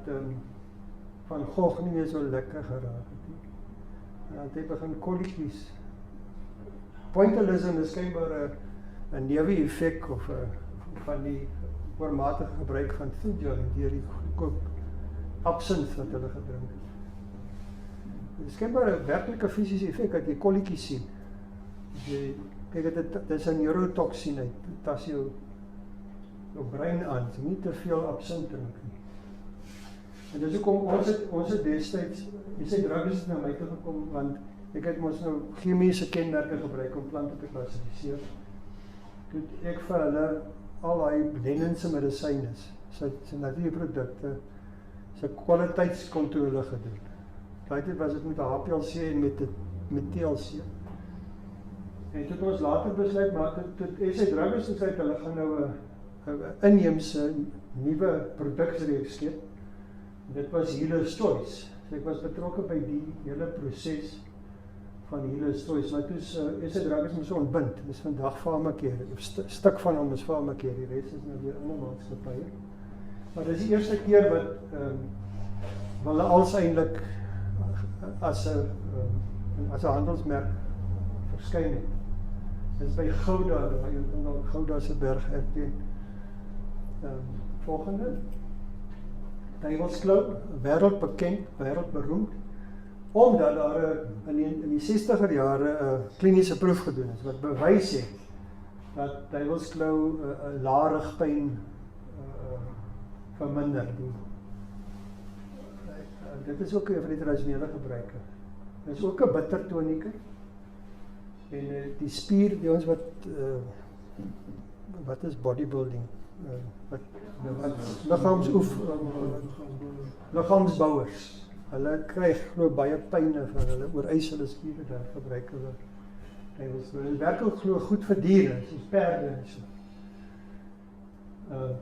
Van Gogh nie meer so lekker geraak het nie. En dan het hy begin kolletjies. Pointillism is skynbaar 'n neeweffek of van die oormatige gebruik van Flujoun deur die goedkoop absint wat hulle gedrink het. Dit is skynbaar 'n werklike fisiese effek dat jy kolletjies sien. Kyk, dit is 'n neurotoksine, dit tas jou brein aan, so nie te veel absint drink nie. En dis hoekom ons het destyds, jy sê drugs het na my toe gekom, want ek het mos nou chemiese kenmerke gebruik om plante te klassifiseer. Toe ek vir hulle al daai Lennense medisyne, sy natuurprodukte, sy kwaliteitskontrole gedoen. Daai tyd was dit met HPLC en met TLC. En toe ons later besluit, maar toe SA Drugs besluit, hulle gaan nou 'n inheemse nuwe produksreeks skep. Dit was Healer's Choice. So ek was betrokke by die hele proses van Healer's Choice, maar toe SA Drugs moes ontbind. Dis vandag Pharmacare, 'n stuk van hom is Pharmacare, die res is nou weer ander maatskappye. Maar dis die eerste keer wat hulle als eintlik as 'n handelsmerk verskyn het. Dit is by Gouda, waar jy nou Gouda se berg herken. Volgende. Duivelsklou, wêreldbekend, wêreldberoemd, omdat daar in die 60er jare 'n kliniese proef gedoen is wat bewys het dat duivelsklou 'n lae rugpyn verminder. Dit is ook vir die tradisionele gebruike. Dit is ook 'n bittertonieke. En die spier, die ons wat is bodybuilding? Liggaamsbouers. Hulle kry glo baie pyne van hulle oorwys hulle spiere, daar gebruik hulle. Hulle werk ook glo goed vir diere, soos perde en so.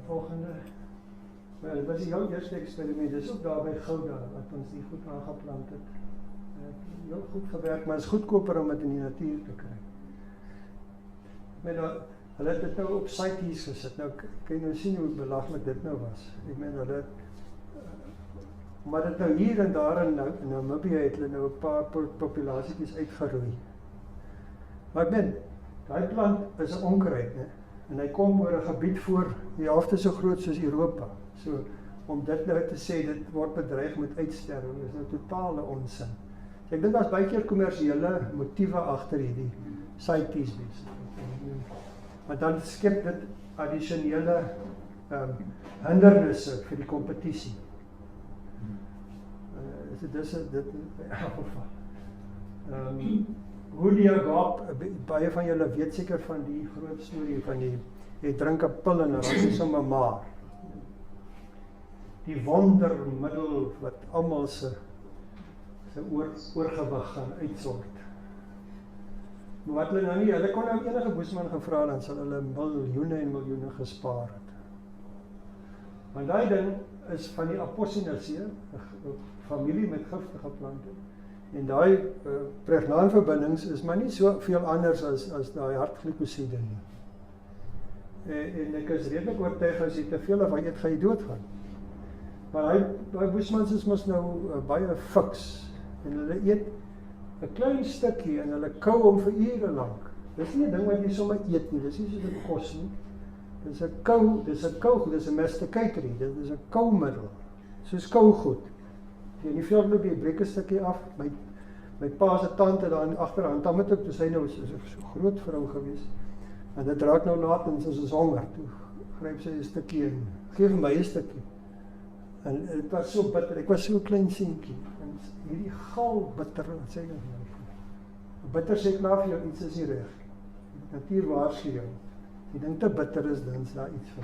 Volgende. Wel, dit was die heel eerste eksperiment, dis ook daar by Gouda, wat ons die goed aangeplant het. Heel goed gewerk, maar het is goedkoper om dit in die natuur te kry. Hulle het dit nou op CITES gesit, nou kan jy nou sien hoe belaglik dit nou was. Ek meen, hulle maar dit nou hier en daar in Namibië het hulle nou 'n paar populasietjies uitgeroei. Maar ek meen, daai plant is 'n onkruid, né? En hy kom oor 'n gebied voor die helfte so groot soos Europa. So, om dit nou te sê, dit word bedreig met uitsterwing, is nou totale onsin. So, ek dink daar's baie keer kommersiële motiewe agter hierdie CITES besig. Maar dan skep dit addisionele hindernisse vir die kompetisie. Dit in elk geval. Hoodia Gap, baie van julle weet seker van die groot storie van jy drink 'n pil en dan raak jy sommer maar. Die wondermiddel wat almal se oorgewig gaan uitsort. Maar wat hulle nou nie, hulle kon nou enige boesman gevra, dan sal hulle miljoene en miljoene gespaar het. Maar daai ding is van die Apocynaceae, 'n familie met giftige plante. En daai pregnaanverbindings is maar nie so veel anders as daai hartglikosiede nie. En ek is redelik oortuig as jy te veel of eet, gaan jy doodgaan. Maar daai boesmans is mos nou baie fiks. En hulle eet 'n klein stukkie en hulle kou hom vir ure lank. Dis nie 'n ding wat jy sommer eet nie, dis nie soos 'n kos nie. Dis 'n kou, dis 'n masticatory, dit is 'n koumiddel. Soos kougoed. As jy in die veld loop, jy breek 'n stukkie af. My pa se tante daar agterhand, dan moet ek, toe sy nou so groot vrou gewees. En dit raak nou laat en sy is honger. Toe gryp sy 'n stukkie en gee vir my 'n stukkie. En dit was so bitter, ek was so klein seentjie. En hierdie gal bitter, wat sê ek nou? Bitter sê klaar vir jou, iets is nie reg. Natuur waarsku jou. Die ding te bitter is, dan is daar iets van.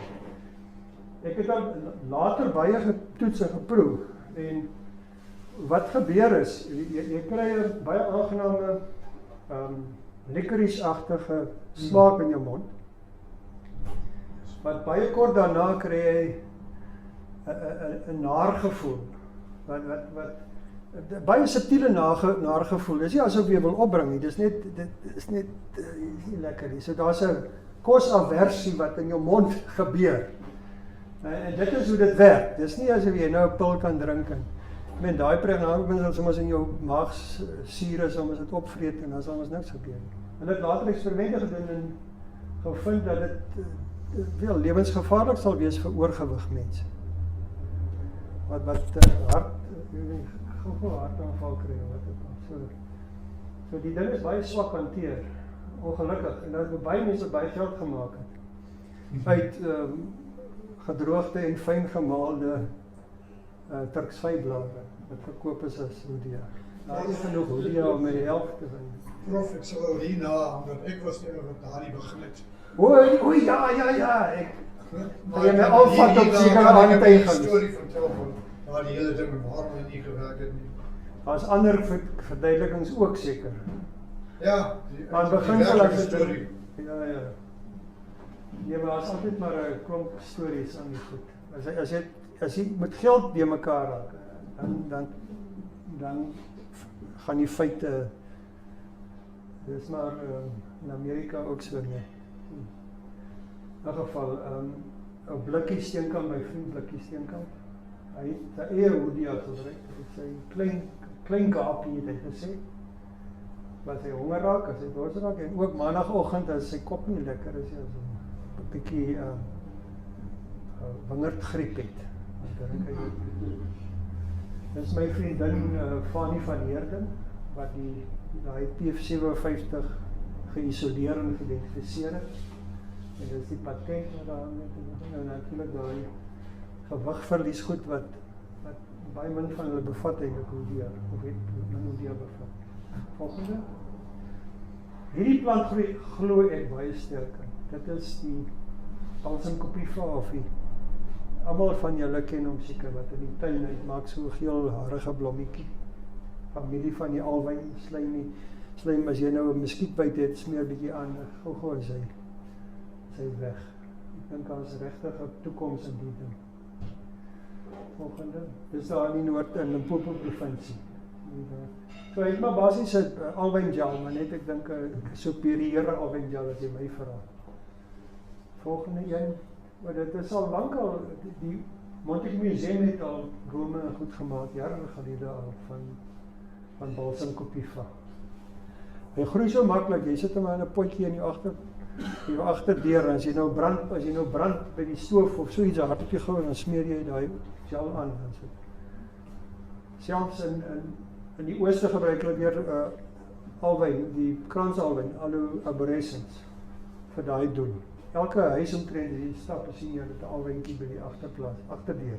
Ek het dan later baie getoets en geproef. En wat gebeur is, jy kry 'n baie aangename licorice-agtige smaak in jou mond. Wat baie kort daarna kry jy 'n naargevoel. Wat baie subtiele naargevoel. Dis nie asof jy wil opbring nie. Dit is net nie lekker nie. So daar's 'n kosaversie wat in jou mond gebeur. En dit is hoe dit werk. Dis nie asof jy nou 'n pil kan drink en men daai pregnaanverbindings soms in jou maagsure soms dit opvreet en dan sal ons niks gebeur nie. Hulle het later eksperimente gedoen en gevind dat dit wel lewensgevaarlik sal wees vir oorgewig mense. Wat hartaanval kry of wat ook al. So die ding is baie swak hanteer. ongelukkig. En dat baie mense baie geld gemaak het. Uit gedroogde en fyn gemaalde Turks vyblare wat verkoop is as Hoodia. Daar is genoeg Hoodia om my help te vind. Prof, ek sal wel hierna, omdat ek was die wat daardie begin het. Oei, ja, ek kan jy my afvat op sekere aantuigings. Storie vertel van daardie hele ding en waarom het nie gewerk het nie. Daar's ander verduidelikings ook seker. Ja, Maar in beginsel as dit storie. Ja. Nee, maar as altyd maar 'n klomp stories aan die goed. As jy met geld die mekaar raak, dan gaan die feite, dis maar in Amerika ook so nie. In ieder geval, 'n blikkie steenkamp, my vriend blikkie steenkamp, hy het sy eie Hoodia gebruik, sy klein kapie het hy gesê, wat hy honger raak, as hy dors raak, en ook maandagoggend as sy kop nie lekker is, as hy 'n bietjie wingerdgriep het. Dis my vriendin Fanny van Heerden, wat die PF57 geïsoleer en geïdentifiseer het. En dis die patent wat daarin het, en natuurlik daai gewigverlies goed wat baie min van hulle bevat eintlik Hoodia, of het min Hoodia bevat. Volgende. Hierdie plant glo ek baie sterk in. Dit is die balsam copiva of die almal van julle ken hom seker wat in die tuin uit maak so 'n geel harige blommetjie. Familie van die alwyn slaim as jy nou 'n muskietbyt het, smeer bietjie aan, gou is sy weg. Ek dink daar is regtig 'n toekoms in die ding. Volgende. Dis daar in die Noord in Limpopo provinsie. So hy het maar basies 'n alwyn gel, maar net ek dink 'n superiore alwyn gel as jy my vra. Volgende een. Maar dit is al lankal, die Montague Museum het al rome goed gemaak, jare gelede al, van balsam copiva. Hy groei so maklik, jy sit hom in 'n potjie in die agterdeur, en as jy nou brand by die stoof of so iets, 'n hartjie gou, dan smeer jy daai gel aan. Selfs in die ooste gebruik hulle weer alwyn, die kransalwyn, Aloe arborescens, vir daai doel. Elke huis omtrent die stap sien jy met 'n alwyntjie by die agterdeur.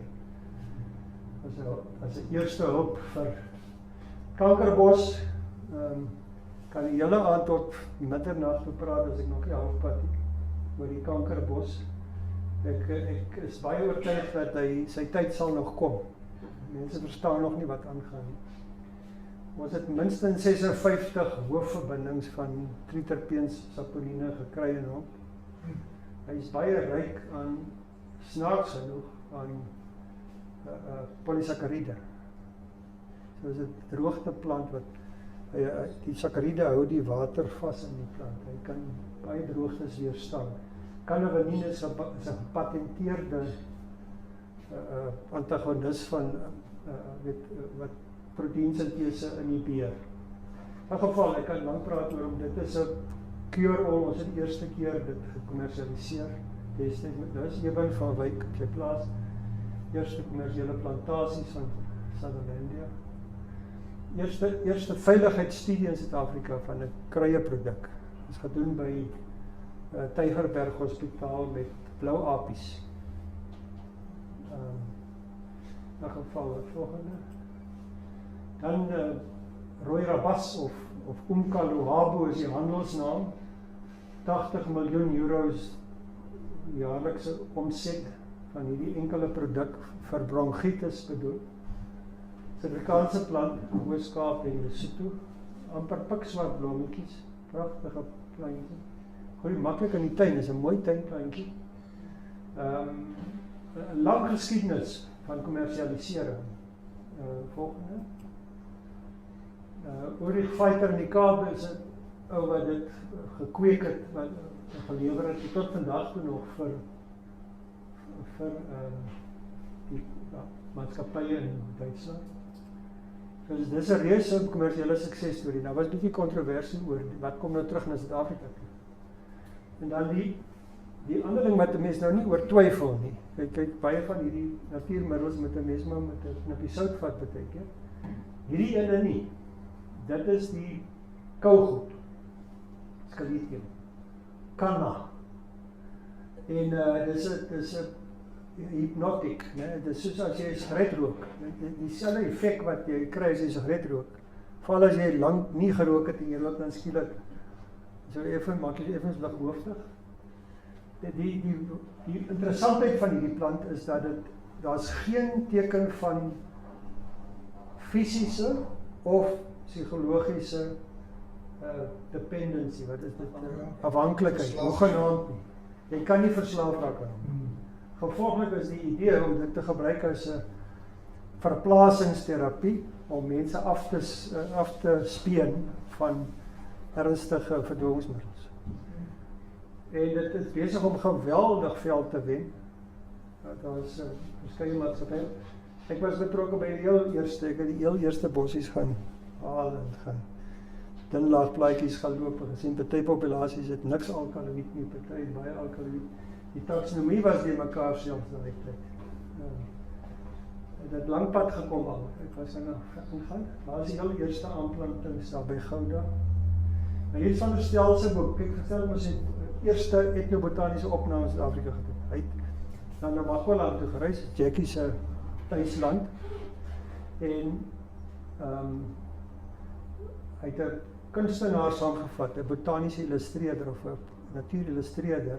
As 'n eerste hulp vir kankerbos, kan die hele aand tot middernag gepraat as ek nog nie halfpad oor die kankerbos. Ek is baie oortuig dat sy tyd sal nog kom. Mense verstaan nog nie wat aangaan nie. Ons het minstens 56 hoofverbindings van triterpeens sapoline gekry in hom. Hy is baie ryk aan, snaaks genoeg, aan polysaccharide. So is 'n droogteplant wat die saccharide hou die water vas in die plant. Hy kan baie droogtes weerstaan. Cannabinine is 'n gepatenteerde antagonis van wat proteïnsintese inhibeer. In geval, ek kan lank praat oor hom, dit is 'n cure-all, ons het die eerste keer dit gekommersialiseer. Dis een van Wyk op sy plaas, eerste kommersiële plantasies van Sutherlandia. Eerste veiligheidsstudie in Suid-Afrika van 'n kruieproduk. Dit is gedoen by Tygerberg Hospitaal met blou apies. In geval, volgende. Dan Rooi Rabas of Umkaluhabo is die handelsnaam. 80 miljoen euros jaarlikse omset van hierdie enkele produk vir bronchitis bedoel. Suid-Afrikaanse plant, Oos-Kaap en Lesotho. Amper pikswart blommetjies, pragtige plantjie. Groei maklik in die tuin, is 'n mooi tuinplantjie. 'n Lang geskiedenis van kommersialisering. Volgende. Ulrich Fighter in die Kaap is 'n ou wat dit gekweek het, wat gelewer het tot vandag toe nog vir die maatskappye in Duitsland. Dus dis 'n reuse kommersiële suksesstorie. Nou was 'n bietjie kontroversie oor wat kom nou terug na Suid-Afrika toe. En dan die ander ding wat 'n mens nou nie oor twyfel nie. Kyk baie van hierdie natuurmiddels met 'n mens maar met 'n knippie sout vat baie keer. Hierdie ene nie. Dit is die kougoed. skeleetgeel. Kanna. En dis 'n hypnotic, né? Dis soos as jy 'n sigaret rook. Dieselfde effek wat jy kry as jy 'n sigaret rook. Veral as jy lank nie gerook het en jy loop dan skielik so maak jy effens lighoofdig. Die interessantheid van hierdie plant is dat daar's geen teken van fisiese of psigologiese dependency, wat is dit? Afhanklikheid, hoegenaamd nie. Jy kan nie verslaaf raak aan hom. Gevolglik is die idee om dit te gebruik as 'n verplasingsterapie om mense af te speen van ernstige verdowingmiddels. En dit is besig om geweldig veld te wen. Daar is verskeie maatskappye. Ek was betrokke by die heel eerste bossies gaan haal en gaan dunlaagplaatjies gaan loop. Gesien party populasies het niks alkaloïd nie, party baie alkaloïd. Die taksonomie was die mekaar selfs daai tyd. Het het lang pad gekom al. Ek was ingaan. Daar is die heel eerste aanplantings daar by Gouda. Nou hier is Van der Stel se boek. Ek vertel ons die eerste etnobotaniese opname in Suid-Afrika gedoen. Hy het na Namakoland toe gereis, Jackie se tuisland. En hy het 'n kunstenaar saamgevat, 'n botaniese illustreerder of 'n natuurillustreerder.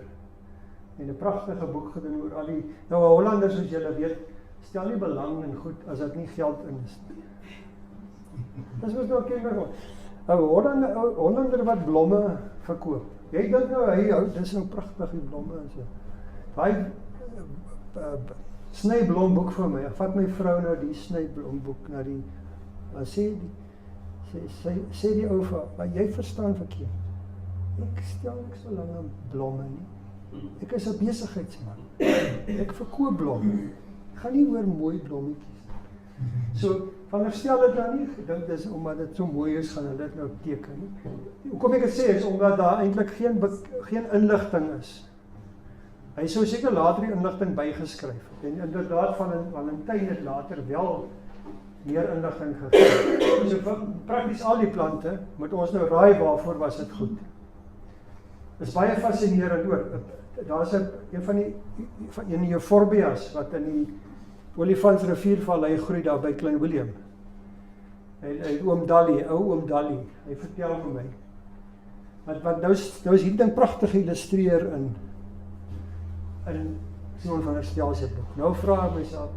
En 'n pragtige boek gedoen oor al die Hollanders, soos julle weet, stel nie belang in goed as dit nie geld in is. Dis mos nou kenbaar. 'n Hollander wat blomme verkoop. Jy dink nou dis nou pragtig die blomme en so. Daai snyblomboek vir my. Vat my vrou nou die snyblomboek na die sê die ou vir, maar jy verstaan verkeerd. Ek stel niks belang in blomme nie. Ek is 'n besigheidsman. Ek verkoop blomme. Ek gaan nie oor mooi blommetjies. So, Van der Stel het nou nie gedink dis omdat dit so mooi is, gaan hulle dit nou teken nie. Hoekom ek dit sê is omdat daar eintlik geen inligting is. Hy sou seker later die inligting bygeskryf. En inderdaad Valentyn het later wel meer inligting gegee. So prakties al die plante, moet ons nou raai waarvoor was dit goed. Is baie fascinerend hoor. Daar's een van die euphorbias wat in die Olifantsriviervallei groei daar by Klein Willem. Oom Oom Dali, hy vertel vir my. Want nou is hierdie ding pragtig geïllustreer in Simon van der Stel se boek. Nou vra ek myself,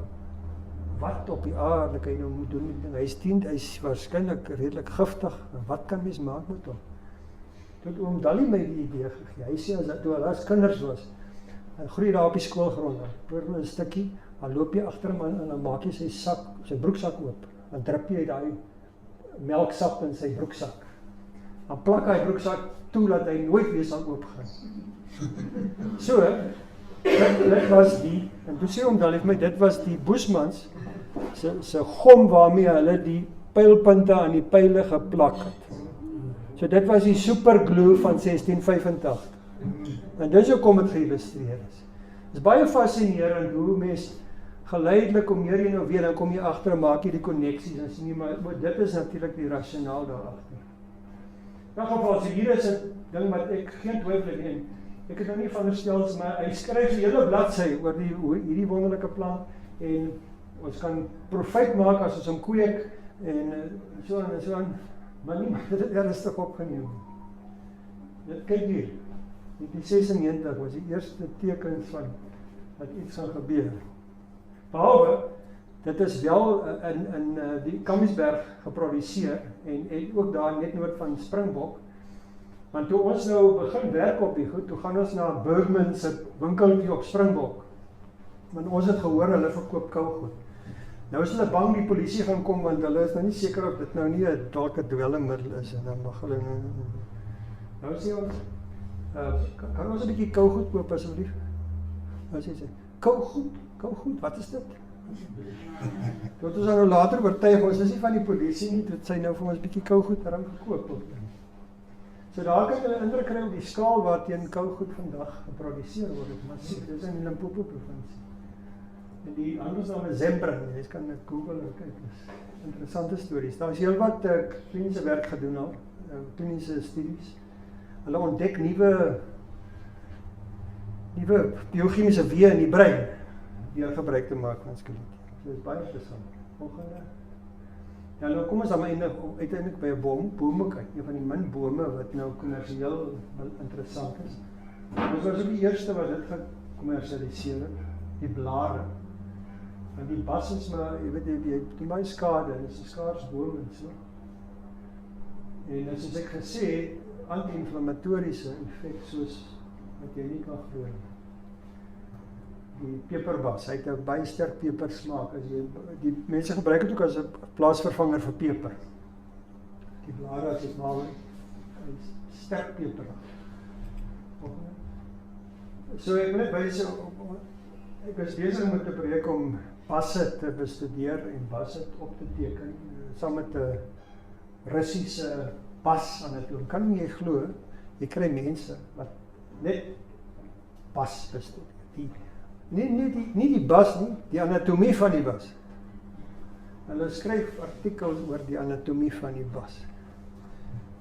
wat op die aarde kan jy nou moet doen met ding? Hy's waarskynlik redelik giftig. Wat kan mens maak met hom? Toe oom Dali my die idee gegee. Hy sê as toe hulle as kinders was, dan groei daar op die skoolgrond, dan hoor 'n stukkie, dan loop jy agter hom en dan maak jy sy broeksak oop. Dan drup jy daai melksap in sy broeksak. Dan plak hy broeksak toe dat hy nooit weer sal oopgaan. So, dit was die, en toe sê oom Dali vir my, dit was die Boesmans se gom waarmee hulle die pylpunte aan die pyle geplak het. So dit was die superglue van 1685. En dis hoekom dit geïllustreer is. Dit is baie fascinerend hoe mens geleidelik, om meer jy nou weet, dan kom jy agter en maak jy die koneksies en sien jy, maar dit is natuurlik die rasionaal daar agter. In elk geval, so hier is 'n ding wat ek geen twyfel het. Ek het nou nie Van der Stel, maar hy skryf 'n hele bladsy oor hierdie wonderlike plant en ons kan profijt maak as ons hom kweek en so aan, maar niemand het dit ernstig opgeneem. Dit kyk hier. 1996 was die eerste tekens van dat iets gaan gebeur. Behalwe, dit is wel in die Kamiesberg geproduseer en ook daar net noord van Springbok. Want toe ons nou begin werk op die goed, toe gaan ons na Bergman se winkeltjie op Springbok. Want ons het gehoor hulle verkoop kougoed. Nou is hulle bang die polisie gaan kom, want hulle is nou nie seker of dit nou nie dalk 'n dwelmmiddel is en dan mag hulle nou sê ons kan ons 'n bietjie kougoed koop asseblief? Nou sê sy, kougoed, wat is dit? Tot ons nou later oortuig, ons is nie van die polisie nie, tot sy nou vir ons 'n bietjie kougoed daarom gekoop word. So daar kan hulle indruk kry op die skaal waarteen kougoed vandag geproduseer word, massief, dis in die Limpopo provinsie. En die anders naam is Zembring, jy kan dit Google en kyk, dis interessante stories. Daar is heel wat kliniese werk gedoen al, kliniese studies. hulle ontdek nuwe biochemiese weë in die brein deur gebruik te maak van skeletering. So dit is baie interessant. Volgende. Ja, nou kom ons dan maar uiteindelik by 'n bome kyk, een van die min bome wat nou kommersieel interessant is. Ons was ook die eerste wat dit gekommersialiseer het, die blare. Want die bas is maar, jy weet, die baie skade, dit is 'n skaars boom en so. En soos ek gesê, anti-inflammatoriese effek soos wat jy nie kan glo. Die peperbas, hy het 'n baie sterk pepersmaak. Die mense gebruik dit ook as 'n plaasvervanger vir peper. Die blare as dit maar sterk peper. So ek wil net wys, ek was besig met 'n projek om basse te bestudeer en basse op te teken, saam met 'n Russiese bas anatoom. Kan jy glo, jy kry mense wat net bas bestudeer. Nie die bas nie, die anatomie van die bas. Hulle skryf artikels oor die anatomie van die bas.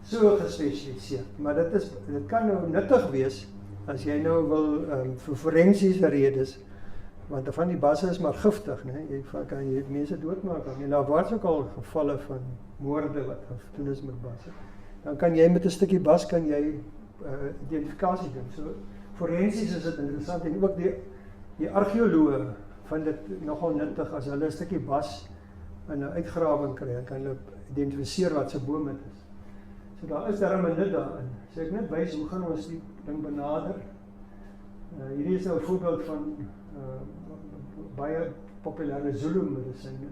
So gespesialiseer, maar dit kan nou nuttig wees as jy nou wil vir forensiese redes, want van die basse is maar giftig, né? Jy kan mense doodmaak. En daar was ook al gevalle van moorde wat gedoen is met basse. Dan kan jy met 'n stukkie bas kan jy identifikasie doen. So forensies is dit interessant en ook die argeoloë vind dit nogal nuttig as hulle 'n stukkie bas in 'n uitgrawing kry, dan kan hulle identifiseer wat se boom dit is. So daar is darem 'n nut daarin. So ek net wys hoe gaan ons die ding benader. Hierdie is nou 'n voorbeeld van baie populêre Zulu medisyne.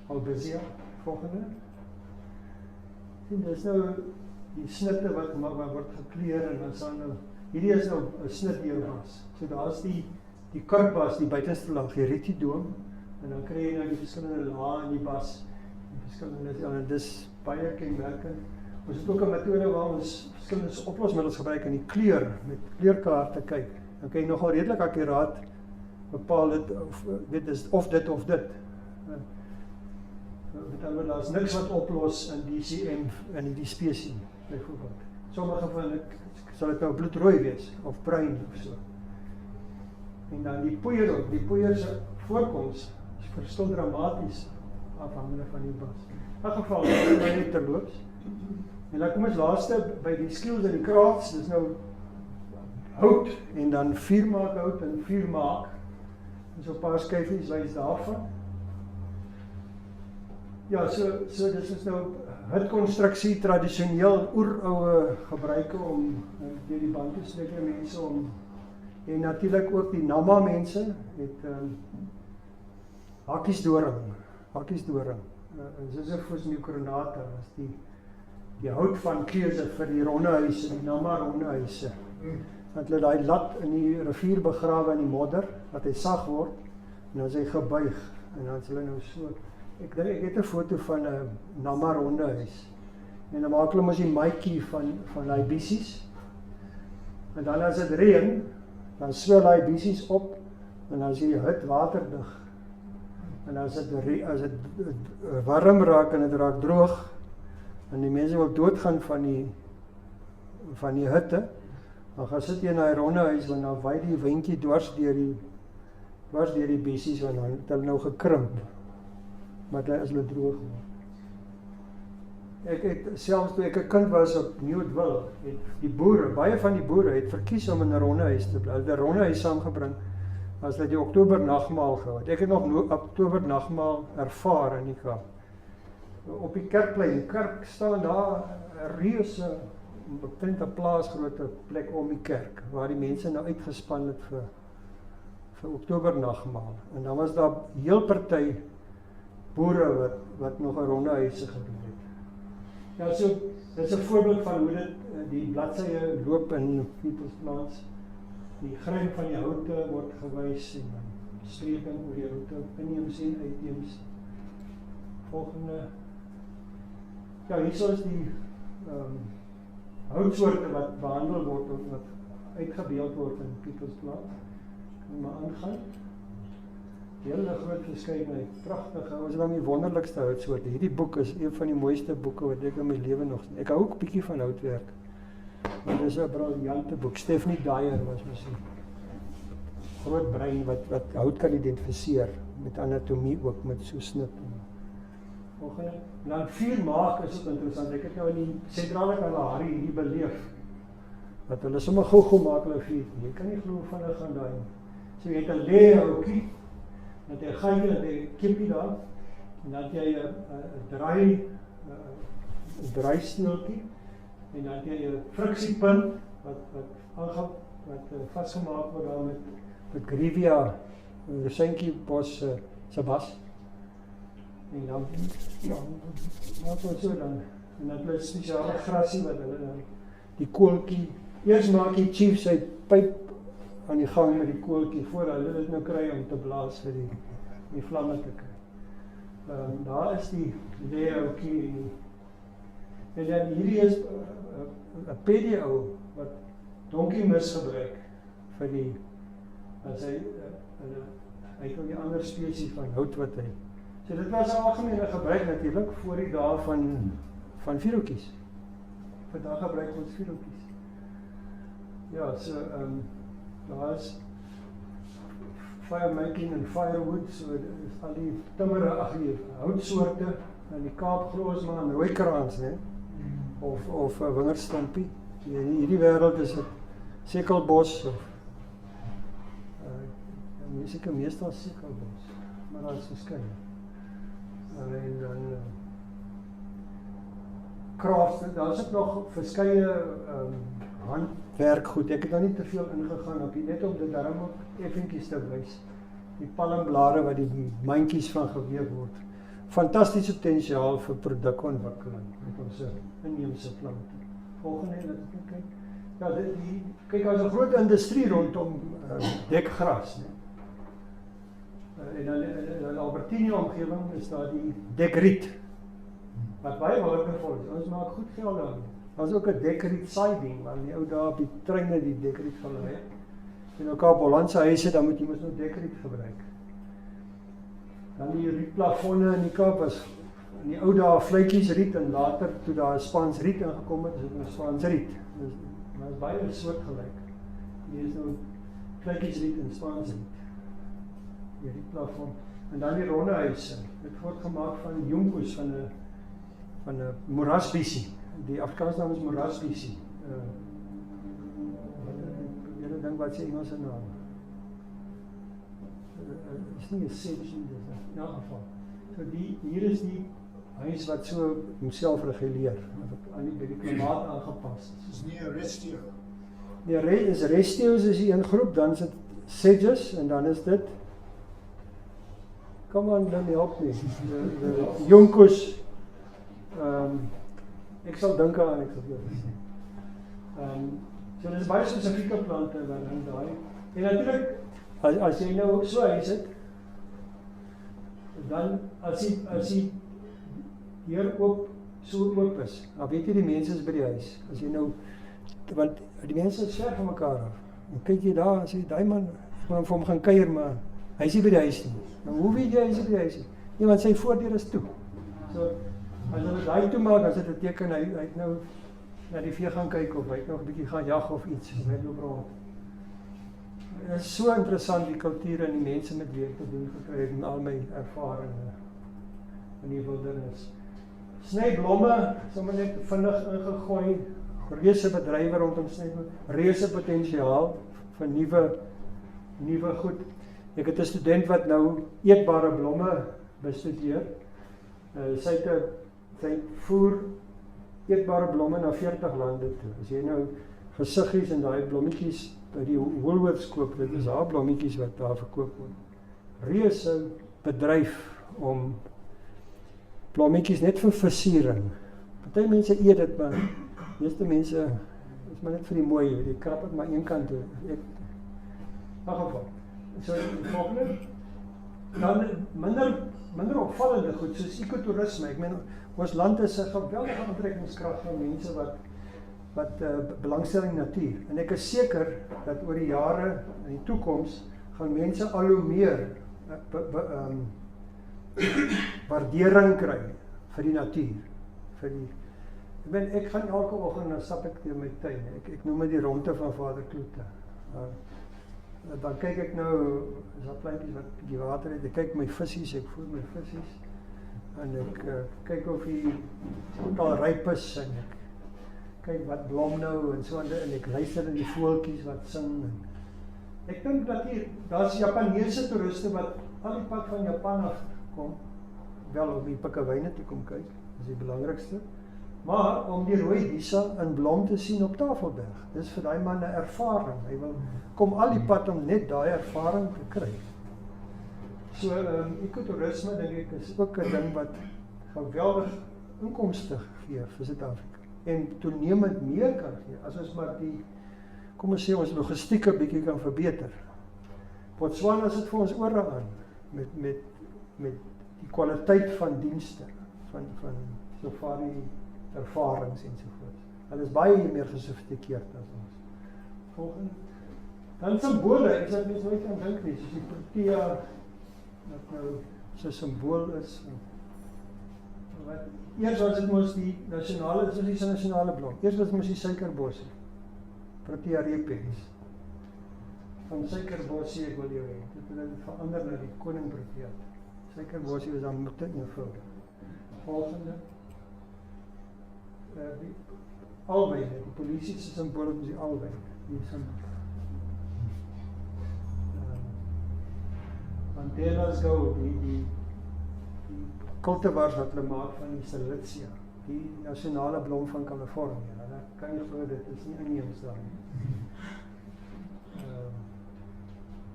Albizia, volgende. En dis nou die snitte wat word gekleur en dan staan nou, hierdie is nou 'n snitdeelbas. So daar's die kurkbas, die buitenste laag, die retidoom, en dan kry jy nou die verskillende lae in die bas, die verskillende, en dis baie kenmerkend. Ons het ook 'n metode waar ons verskillende oplosmiddels gebruik in die kleur, met kleurkaarte kyk. Dan kan jy nogal redelik akkuraat bepaal dit, of dit of dit. Met daar is niks wat oplos in DCM in die spesie, byvoorbeeld. Sommige van dit sal dit nou bloedrooi wees, of bruin of so. En dan die poeier se voorkoms verskil dramaties afhangende van die bas. In elk geval, dit is net terloops. En dan kom ons laaste by die skills en die crafts, dis nou hout en dan vuurmaak hout en vuurmaak. So 'n paar skyfies wys daarvan. Ja, so dis is nou hutkonstruksie, tradisioneel oeroue gebruike om deur die Bantu-streekse mense om, en natuurlik ook die Nama mense het hakkiesdoring. Sisyphus micronata was die hout van keuse vir die rondehuise, die Nama rondehuise. Want hulle daai lat in die rivier begrawe in die modder, dat hy sag word, en dan is hy gebuig, en dan is hulle nou so. Ek het 'n foto van 'n Nama rondehuis, en dan maak hulle mos die maatjie van daai bissies, en dan as dit reën, dan swel daai bissies op, en dan is die hut waterdig, en as dit warm raak en dit raak droog, en die mense wil doodgaan van die hitte, dan gaan sit jy in daai rondehuis, want dan waai die windjie dwars deur die bissies, want dan het hulle nou gekrimp, maar as hulle droog word. Ek het selfs toe ek 'n kind was op Nieuwdwil, het die boere, baie van die boere het verkies om in 'n rondehuis te bly. Hulle het 'n rondehuis saamgebring as hulle die Oktober nagmaal gehou het. Ek het nog Oktober nagmaal ervaar in die Kaap. Op die kerkplein, die kerk staan daar 'n reuse, omtrent 'n plaasgrootte plek om die kerk, waar die mense nou uitgespan het vir Oktober nagmaal. En dan was daar heel party boere wat nog 'n rondehuise gedoen het. Ja, so dit is 'n voorbeeld van hoe dit die bladsye loop in People's Plants. Die grein van die houte word gewys en dan streking oor die houte, inheems en uitheems. Volgende. Ja, hier is die houtsoorte wat behandel word of wat uitgebeeld word in People's Plants. Kan maar aangaan. Hele groot verskeidenheid, pragtige, ons is dan die wonderlikste houtsoorte. Hierdie boek is een van die mooiste boeke wat ek in my lewe nog sien. Ek hou ook bietjie van houtwerk. Dit is 'n briljante boek. Stephanie Dyer was mos 'n groot brein wat hout kan identifiseer met anatomie ook met so snit. Volgende. Dan 4 Maart is ook interessant. Ek het nou in die sentrale Kalahari hier beleef. Wat hulle sommer gou maak hulle 4. Jy kan nie glo van hulle gaan daai. So jy het 'n leeuetjie, dat jy gaan jy 'n kippie daar en dan jy 'n draaisteeltjie en dan jy 'n friksiepin wat vasgemaak word daar met Grevia Rosenkiebos se bas. En dan maak ons so dan en dan het spesiale grasie wat hulle dan die koeltjie eers maak die chief sy pyp aan die gang met die koeltjie voor hulle dit nou kry om te blaas vir die vlamme te kry. Daar is die leeuetjie en dan hierdie is 'n PDO wat donkie mis gebruik vir die as hy het ook die ander spesies van hout wat hy. So dit was 'n algemene gebruik natuurlik voor die dae van vuurhoutjies. Vandag gebruik ons vuurhoutjies. Ja, so daar is firemaking en firewood, so is al die timmer houtsoorte in die Kaap glo ons maar rooikraans, né? Of wingerdstompie. In hierdie wêreld is dit sekelbos of seker meestal sekelbos, maar daar is verskeie. En dan crafts, daar is ook nog verskeie handwerk goed. Ek het nou nie te veel ingegaan op hier, net om dit daarom ook effentjies te wys. Die palmblare wat die mandjies van gewewe word. Fantastiese potensiaal vir produkontwikkeling met ons inheemse plante. Volgende en dat ek kyk. Ja, kyk, daar is 'n groot industrie rondom dekgras, né? En dan in Albertini omgewing is daar die dekriet, wat baie waardevol is. Ons maak goed geld daarmee. Daar is ook 'n dekriet siding, waar die ou daar op die treine die dekriet gaan ry. En ook op Hollandse huise, dan moet jy mos nou dekriet gebruik. Dan die rietplafonne in die Kaap was in die ou dae vletjies riet en later toe daar Spaans riet ingekom het, is dit nou Spaans riet. Maar is baie soortgelyk. Hier is nou vletjies riet en Spaans riet. Die rietplafon. En dan die ronde huise. Dit word gemaak van jonkos van 'n moerasbiesie. Die Afrikaanse naam is moerasbiesie. Julle dink wat se Engelse naam? Is nie 'n section dis in elk geval. So hier is die huis wat so homself reguleer, wat aan die klimaat aangepas is. Dis nie 'n restio. Die restios is die een groep, dan is dit sedges en dan is dit kom aan, dan help nie. Die jonkos, ek sal dink aan, ek sal dit sê. So dit is baie spesifieke plante wat in daai. En natuurlik, as jy nou so huis het, dan as die deur oop is, dan weet jy die mense is by die huis. As jy nou, want die mense is ver van mekaar af. En kyk jy daar, as jy daai man, ek wil vir hom gaan kuier, maar hy is nie by die huis nie. Nou hoe weet jy hy is nie by die huis nie? Nee, want sy voordeur is toe. So, as hulle daai toe maak, as dit 'n teken, hy het nou na die vee gaan kyk, of hy het nog 'n bietjie gaan jag of iets, of hy loop rond. Dit is so interessant, die kulture en die mense met wie ek te doen gekry het, en al my ervarings in die wildernis. Snyblomme, sommer net vinnig ingegooi, reuse bedrywe rondom snyblomme, reuse potensiaal vir nuwe goed. Ek het 'n student wat nou eetbare blomme bestudeer. Sy voer eetbare blomme na 40 lande toe. As jy nou gesiggies en daai blommetjies by die Woolworths koop, dit is haar blommetjies wat daar verkoop word. Reuse bedryf om blommetjies net vir versiering. Party mense eet dit, maar meeste mense is maar net vir die mooi, die krap het maar een kant toe. In geval. So volgende, dan minder opvallende goed, soos ekotourisme. Ek meen, ons land is 'n geweldige aantrekkingskrag van mense wat belangstelling in natuur. En ek is seker dat oor die jare in die toekoms gaan mense al hoe meer waardering kry vir die natuur, vir die Ek gaan elke oggend dan stap ek deur my tuin. Ek noem dit die ronde van Vader Kloete. Dan kyk ek nou, is daar pleintjies wat bietjie water het, ek kyk my visies, ek voer my visies, en ek kyk of die goed al ryp is, en ek kyk wat blom nou, en so, en ek luister in die voeltjies wat sing, en ek dink dat daar's Japaneese toeriste wat al die pad van Japan af kom, wel om die pikkewyne te kom kyk, dis die belangrikste, maar om die rooi bisa in blom te sien op Tafelberg, dis vir daai man 'n ervaring, hy wil kom al die pad om net daai ervaring te kry. So, ekotourisme dink ek is ook 'n ding wat geweldig inkomste gee vir Suid-Afrika, en toenemend meer kan gee, as ons maar kom ons sê, ons logistiek 'n bietjie kan verbeter. Botswana sit vir ons ore aan, met die kwaliteit van dienste, van safari ervarings ensovoorts. Hulle is baie meer gesofistikeerd as ons. Volgende. Dan simbole, ek sal mens nooit aan dink nie, soos die protea, wat nou so 'n simbool is. Eers was dit mos die nasionale, dit is die nasionale blom. Eers was mos die suikerbossie, Protea repens. Van suikerbossie ek wil jou hê. Dit het verander na die koning Protea. Suikerbossie was dan te eenvoudig. Volgende. Die alwyn, die polisie se simbool is die alwyn. Die Mandela's Gold, die cultivars wat hulle maak van die Strelitzia, die nasionale blom van Kalifornië. Dan kan jy glo dit is nie inheems daar nie.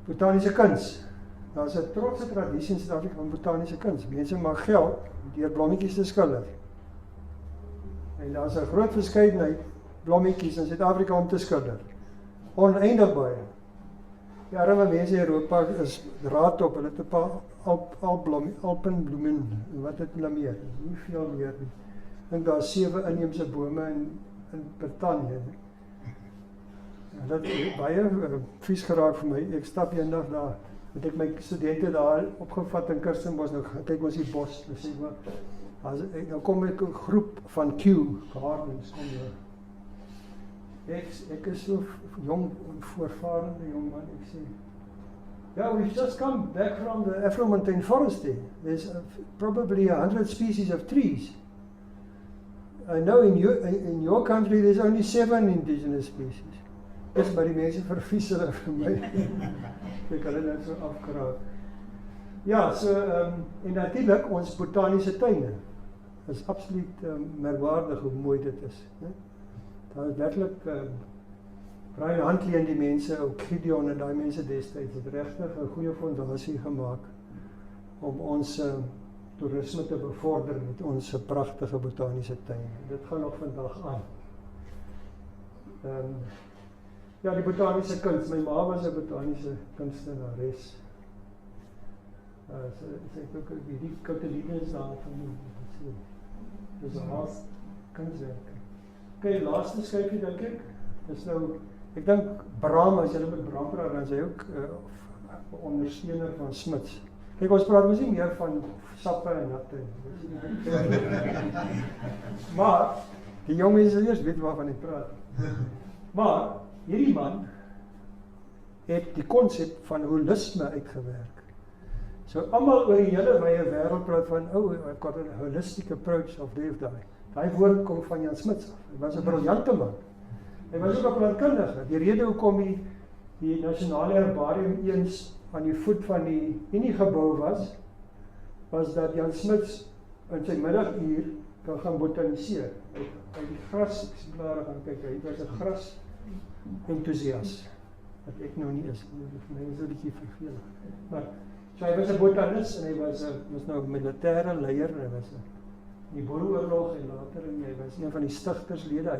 Botaniese kuns. Daar's 'n trotse tradisie in Suid-Afrika van botaniese kuns. Mense maak geld deur blommetjies te skilder. En daar's 'n groot verskeidenheid blommetjies in Suid-Afrika om te skilder. Oneindig baie. Die arme mense in Europa is raad op, hulle het 'n paar alpenbloemen, wat het hulle meer? Nie veel meer nie. Ek dink daar is 7 inheemse bome in Brittanje. Dat het baie vies geraak vir my. Ek stap eendag daar, het ek my studente daar opgevat in Kirstenbosch, nou kyk ons die bos, nou sê ek, nou kom ek 'n groep van Kew Gardens, kom hier. Ek is so jong, voorvarende jong man, ek sê, yeah, we've just come back from the Afro-Montane Forest there. There's probably 100 species of trees. I know in your country there's only 7 indigenous species. Dis maar die mense vervies hulle vir my. Ek hulle net so afkraak. Ja, so, en natuurlik ons botaniese tuine. Is absoluut merkwaardig hoe mooi dit is. Ne? Daar is werklik Brian Huntley en die mense, ook Gideon en die mense destyds het regtig 'n goeie fondasie gemaak om ons toerisme te bevorder met ons pragtige botaniese tuine. Dit gaan nog vandag aan. Ja, die botaniese kuns. My ma was 'n botaniese kunstenares. Sy het ook die Cotyledons daar van die dis 'n laaste kunswerk. Okay, laaste skyfie dink ek. Dis nou, ek dink Braam, as jy met Braam praat, dan is hy ook ondersteuner van Smuts. Kijk, ons praat mos nie meer van sappe en natte. Maar die jong mense eers weet waarvan ek praat. Maar hierdie man het die konsep van holisme uitgewerk. So almal oor die hele wye wêreld praat van ek het 'n holistic approach of die. Daai woord kom van Jan Smuts af. Hy was 'n briljante man. Hy was ook 'n plantkundige. Die rede hoekom die nasionale herbarium eens aan die voet van die Uniegebou was dat Jan Smuts in sy middaguur kan gaan botaniseer. Hy die gras eksemplare gaan kyk. Hy was 'n gras entoesiast. Wat ek nou nie is. Vir my is dit 'n bietjie vervelend. Maar so hy was 'n botanis en hy was nou 'n militêre leier. Hy was in die Boereoorlog en later en hy was een van die stigterslede.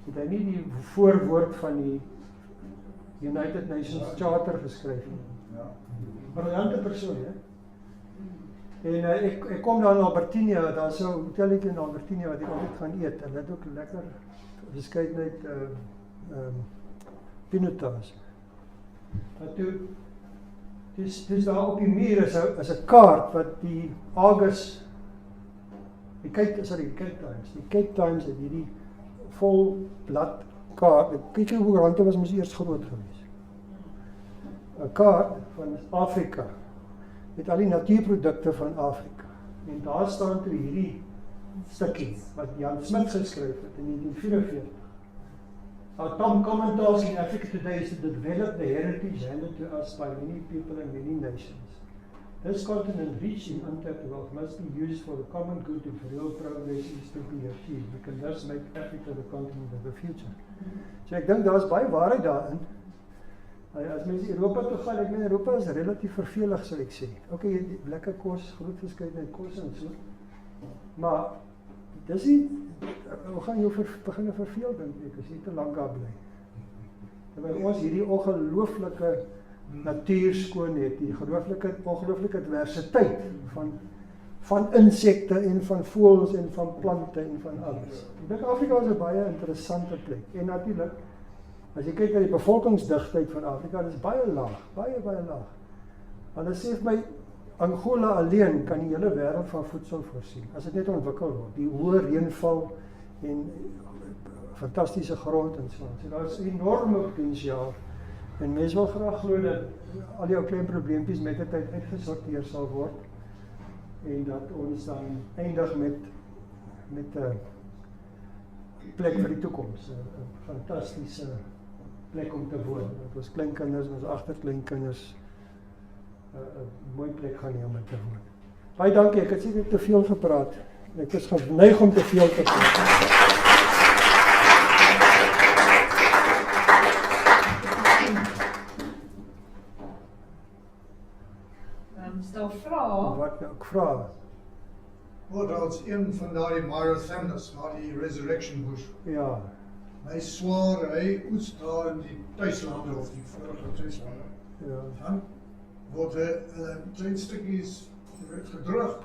Het hy nie die voorwoord van die United Nations Charter geskryf nie. Briljante persoon, hè? En ek kom daar in Albertinia, daar so 'n hotelletjie in Albertinia wat ek altyd gaan eet. En dit ook lekker verskeidenheid pinotage. Maar toe dis daar op die muur is 'n kaart wat die Argus Die Cape Times. Die Cape Times het hierdie vol blad kaart. Kyk hoe koerante was mos eers groot geweest. 'n Kaart van Afrika met al die natuurprodukte van Afrika. En daar staan toe hierdie stukkie wat Jan Smit geskryf het in 1944. Our Tom commentaries in Africa today is to develop the heritage handed to us by many people and many nations. This continent, rich in untapped wealth, must be used for the common good if real progress is to be achieved. We can thus make Africa the continent of the future. So ek dink daar is baie waarheid daarin. As mense Europa toe gaan, ek meen Europa is relatief vervelig, sou ek sê. Okay, lekker kos, groot verskeidenheid kos en so. Maar dis nie, hoe gaan jou begin verveel, dink ek, as jy te lank daar bly. Terwyl ons hierdie ongelooflike natuur skoon het, die ongelooflike diversiteit van insekte en van voëls en van plante en van alles. Ek dink Afrika is 'n baie interessante plek. En natuurlik, as jy kyk na die bevolkingsdigtheid van Afrika, dit is baie laag, baie laag. Want dit sê vir my, Angola alleen kan die hele wêreld van voedsel voorsien, as dit net ontwikkel word. Die hoë reënval en fantastiese grond en so. So daar is enorme potensiaal. En mense wil graag glo dat al jou klein probleempies met die tyd uitgesorteer sal word. En dat ons dan eindig met 'n plek vir die toekoms. 'n Fantastiese plek om te woon. Dat ons kleinkinders, ons agterkleinkinders 'n mooi plek gaan hê om te woon. Baie dankie, ek het seker te veel gepraat. Ek is geneig om te veel te praat. Stel vrae. Wat nou ek vra? Daar is een van daardie marathoners, die resurrection bush. Ja. Hy swaar, hy oes daar in die tuislande of die vorige tuislande. Ja. Dan word klein stukkies gedrug,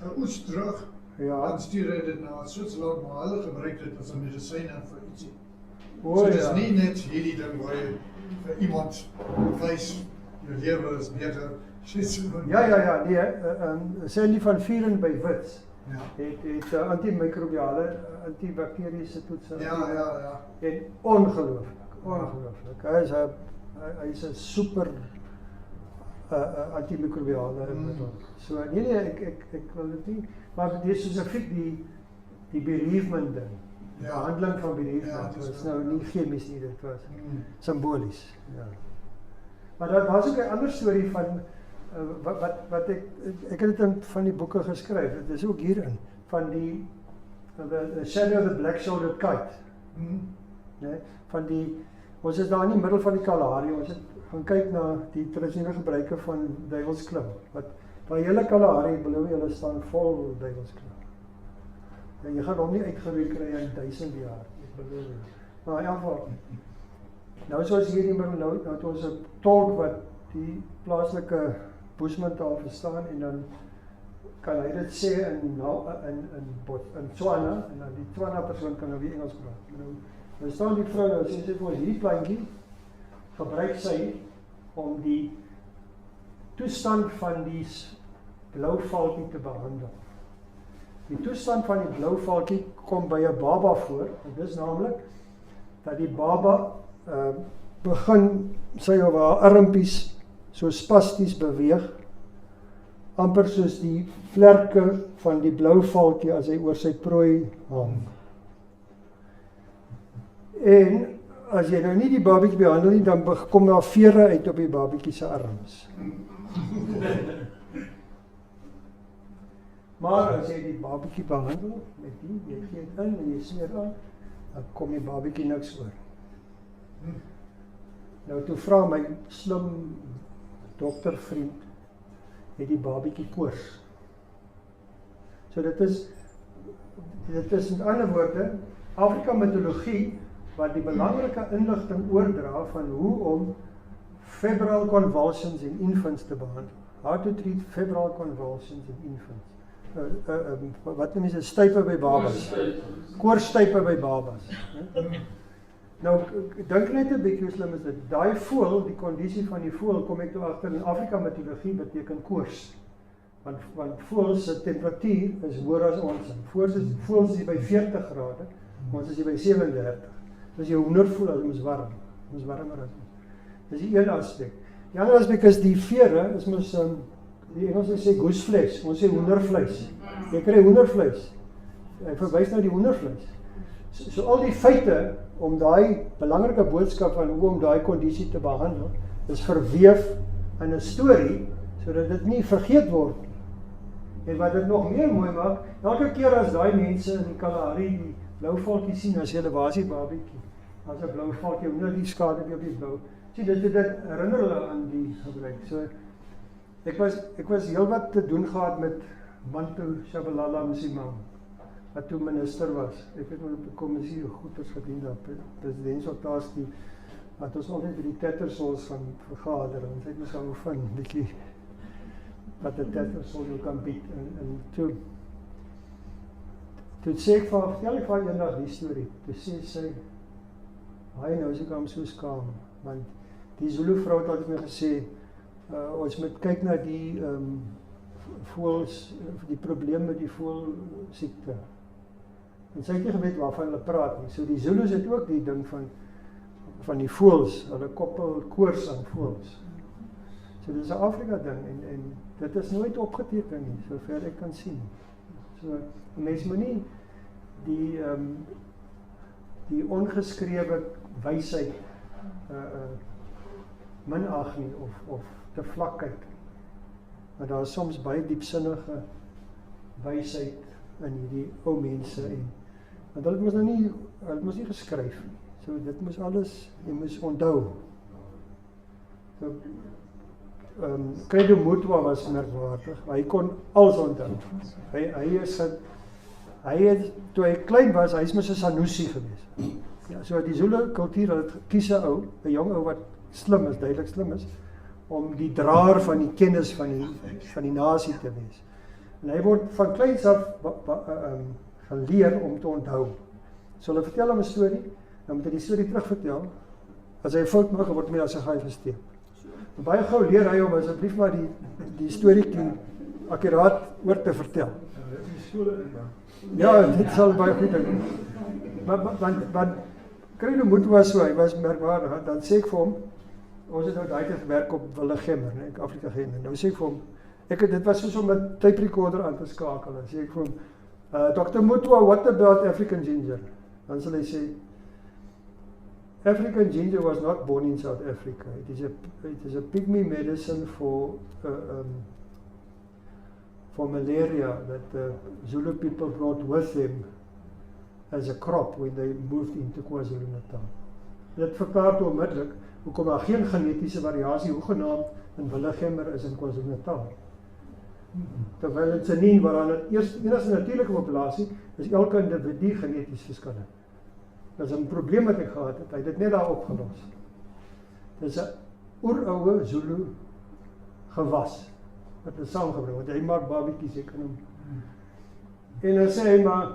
geoes terug. Ja. Dan stuur hy dit na Switserland, maar hulle gebruik dit as 'n medisyne vir ietsie. O, So dit is ja. nie net hierdie ding waar jy vir iemand wys, jou lewe is beter. Ja, nee, Sandy van Vieren by Wits Ja. het antimikrobiale, antibakteriese toetse. Ja. En ongelooflik. Hy is 'n super antimikrobiale middel. So nee, ek wil dit nie, maar dit is spesifiek die bereavement ding. Die Ja. behandeling van bereavement. Ja, Dit dis was wel- nou nie chemies nie, dit was simbolies. Ja. Maar daar was ook 'n ander storie van wat ek het dit in van die boeke geskryf. Dit is ook hierin van die The Shadow of the Black-Shouldered Kite. Nee, van die ons is daar in die middel van die Kalahari. Ons het gaan kyk na die tradisionele gebruike van duiwelsklim. Wat daai hele Kalahari belowe hulle staan vol duiwelsklim. En jy gaan hom nie uitgeroei kry in 1000 jaar. Ek belowe. Maar in elk geval. Nou soos hier die middel nou het ons 'n tolk wat die plaaslike Bushman taal verstaan en dan kan hy dit sê in Tswana en dan die Tswana persoon kan nou weer Engels praat. Nou staan die vrou nou sê vir ons hierdie plantjie gebruik sy om die toestand van die blou valkie te behandel. Die toestand van die blou valkie kom by 'n baba voor, en dis naamlik dat die baba begin sy of haar armpies so spasties beweeg, amper soos die vlerke van die blou valkie as hy oor sy prooi hang. En as jy nou nie die babatjie behandel nie, dan kom daar vere uit op die babatjie se arms. Maar as jy die babatjie behandel met jy gee dit in en jy smeer aan, dan kom die babatjie niks oor. Nou toe vra my slim doktervriend, het die babatjie koors. So dit is met ander woorde, Afrika mitologie, wat die belangrike inligting oordra van hoe om febrile convulsions in infants te behandel. How to treat febrile convulsions in infants. Wat noem jy dit? Stype by babas. Koorstype by babas. Nou, dink net 'n bietjie hoe slim is dit. Daai voël, die kondisie van die voël, kom ek toe agter in Afrika mitologie beteken koors. Want voëls se temperatuur is hoër as ons. Voëls is by 40 grade, ons is hier by 37. Dus jy hoender voel as ons warm. Ons warmer as ons. Dis die een aspek. Die ander aspek is die vere, is mos, die Engelse sê goosevlees, ons sê hoendervleis. Jy kry hoendervleis. Hy verwys na die hoendervleis. So al die feite om daai belangrike boodskap van hoe om daai kondisie te behandel, is verweef in 'n storie, sodat dit nie vergeet word. En wat dit nog meer mooi maak, elke keer as daai mense in die Kalahari die blou valkie sien, as hulle wasie babietjie, as 'n blou valkie, onder die skade op die blou, sien dit herinner hulle aan die gebruik. So ek was heel wat te doen gehad met Manto Shabalala Msimang, wat toe minister was. Ek het met die kommissie goeders gedien daar, presidentsrotasie, wat ons altyd by die Tattersals gaan vergader, en sy het ons al van, bietjie, wat die Tattersal jou kan bied, en toe sê ek van, vertel ek van eendag die storie, toe sê sy, nou is ek am so skaam, want die Zulu vrou het altyd my gesê, ons moet kyk na die voëls, die probleem met die voëlsiekte. En sy het nie geweet waarvan hulle praat nie. So die Zulus het ook die ding van die voëls, hulle koppel koors aan voëls. So dit is 'n Afrika ding en dit is nooit opgeteken nie, sover ek kan sien. So 'n mens moet nie die ongeskrewe wysheid minag nie of te vlak kyk. Maar daar is soms baie diepsinnige wysheid in hierdie ou mense want hulle moes nie geskryf nie. So dit moes alles, jy moes onthou. So Credo Mutwa was merkwaardig. Hy kon alles onthou. Hy het toe hy klein was, hy is mos 'n Sanusi gewees. Ja, so die Zulu kultuur het kies 'n jong ou wat slim is, duidelik slim is, om die draer van die kennis van die nasie te wees. En hy word van kleins af geleer om te onthou. So hulle vertel hom 'n storie, dan moet hy die storie terugvertel. As hy 'n fout maak, word hy as 'n gaai gesteek. En baie gou leer hy om asseblief maar die storieetjie akkuraat oor te vertel. Ja, dit sal baie goed doen. Want Credo Mutwa so, hy was merkwaardig, dan sê ek vir hom, ons het nou daai tyd gewerk op Willigemmer, nee, Afrika Gemmer. Nou sê ek vir hom, dit was soos om 'n tape recorder aan te skakel. Dan sê ek vir hom, Dr. Mutwa, what about African ginger? Dan sal hy sê, African ginger was not born in South Africa. It is a pygmy medicine for malaria that the Zulu people brought with them as a crop when they moved into KwaZulu-Natal. Dit verklaar toe onmiddellik hoekom daar geen genetiese variasie hoegenaamd in Willigemmer is in KwaZulu-Natal. Terwyl in Tsenin, waar aan die enigste natuurlike populasie, is elke individu geneties verskillend. Dat is 'n probleem wat ek gehad het, hy het dit net daar opgelos. Dit is 'n oeroue Zulu gewas, wat is saamgebring, want hy maak babietjies, ek kan hom. En dan sê hy maar,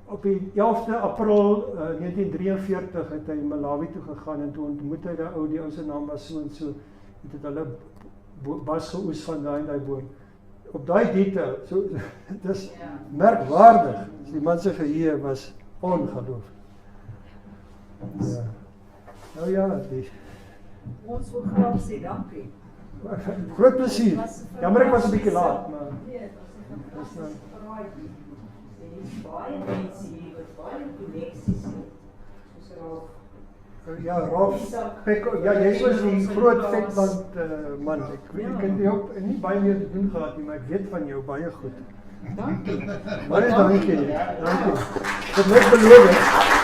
op die 11de April 1943 het hy in Malawi toe gegaan en toe ontmoet hy die ou se naam was so en so, het hulle bas geoes van daai boom. Op daai detail, so, dit is merkwaardig, die man se geheue was ongelooflik. Ja. Nou ja, Ons wil graag sê dankie. Groot plesier. Jammer ek was 'n bietjie laat, maar Nee, dit was 'n fantastiese braai. Baie mense hier wat baie koneksies het. Soos Rolf. ja, Rolf Pekko, ja, jy was die groot vetland man. Ek het nie baie meer te doen gehad nie, maar ek weet van jou baie goed. Dankie. Baie dankie. Dankie. Dit net beloof.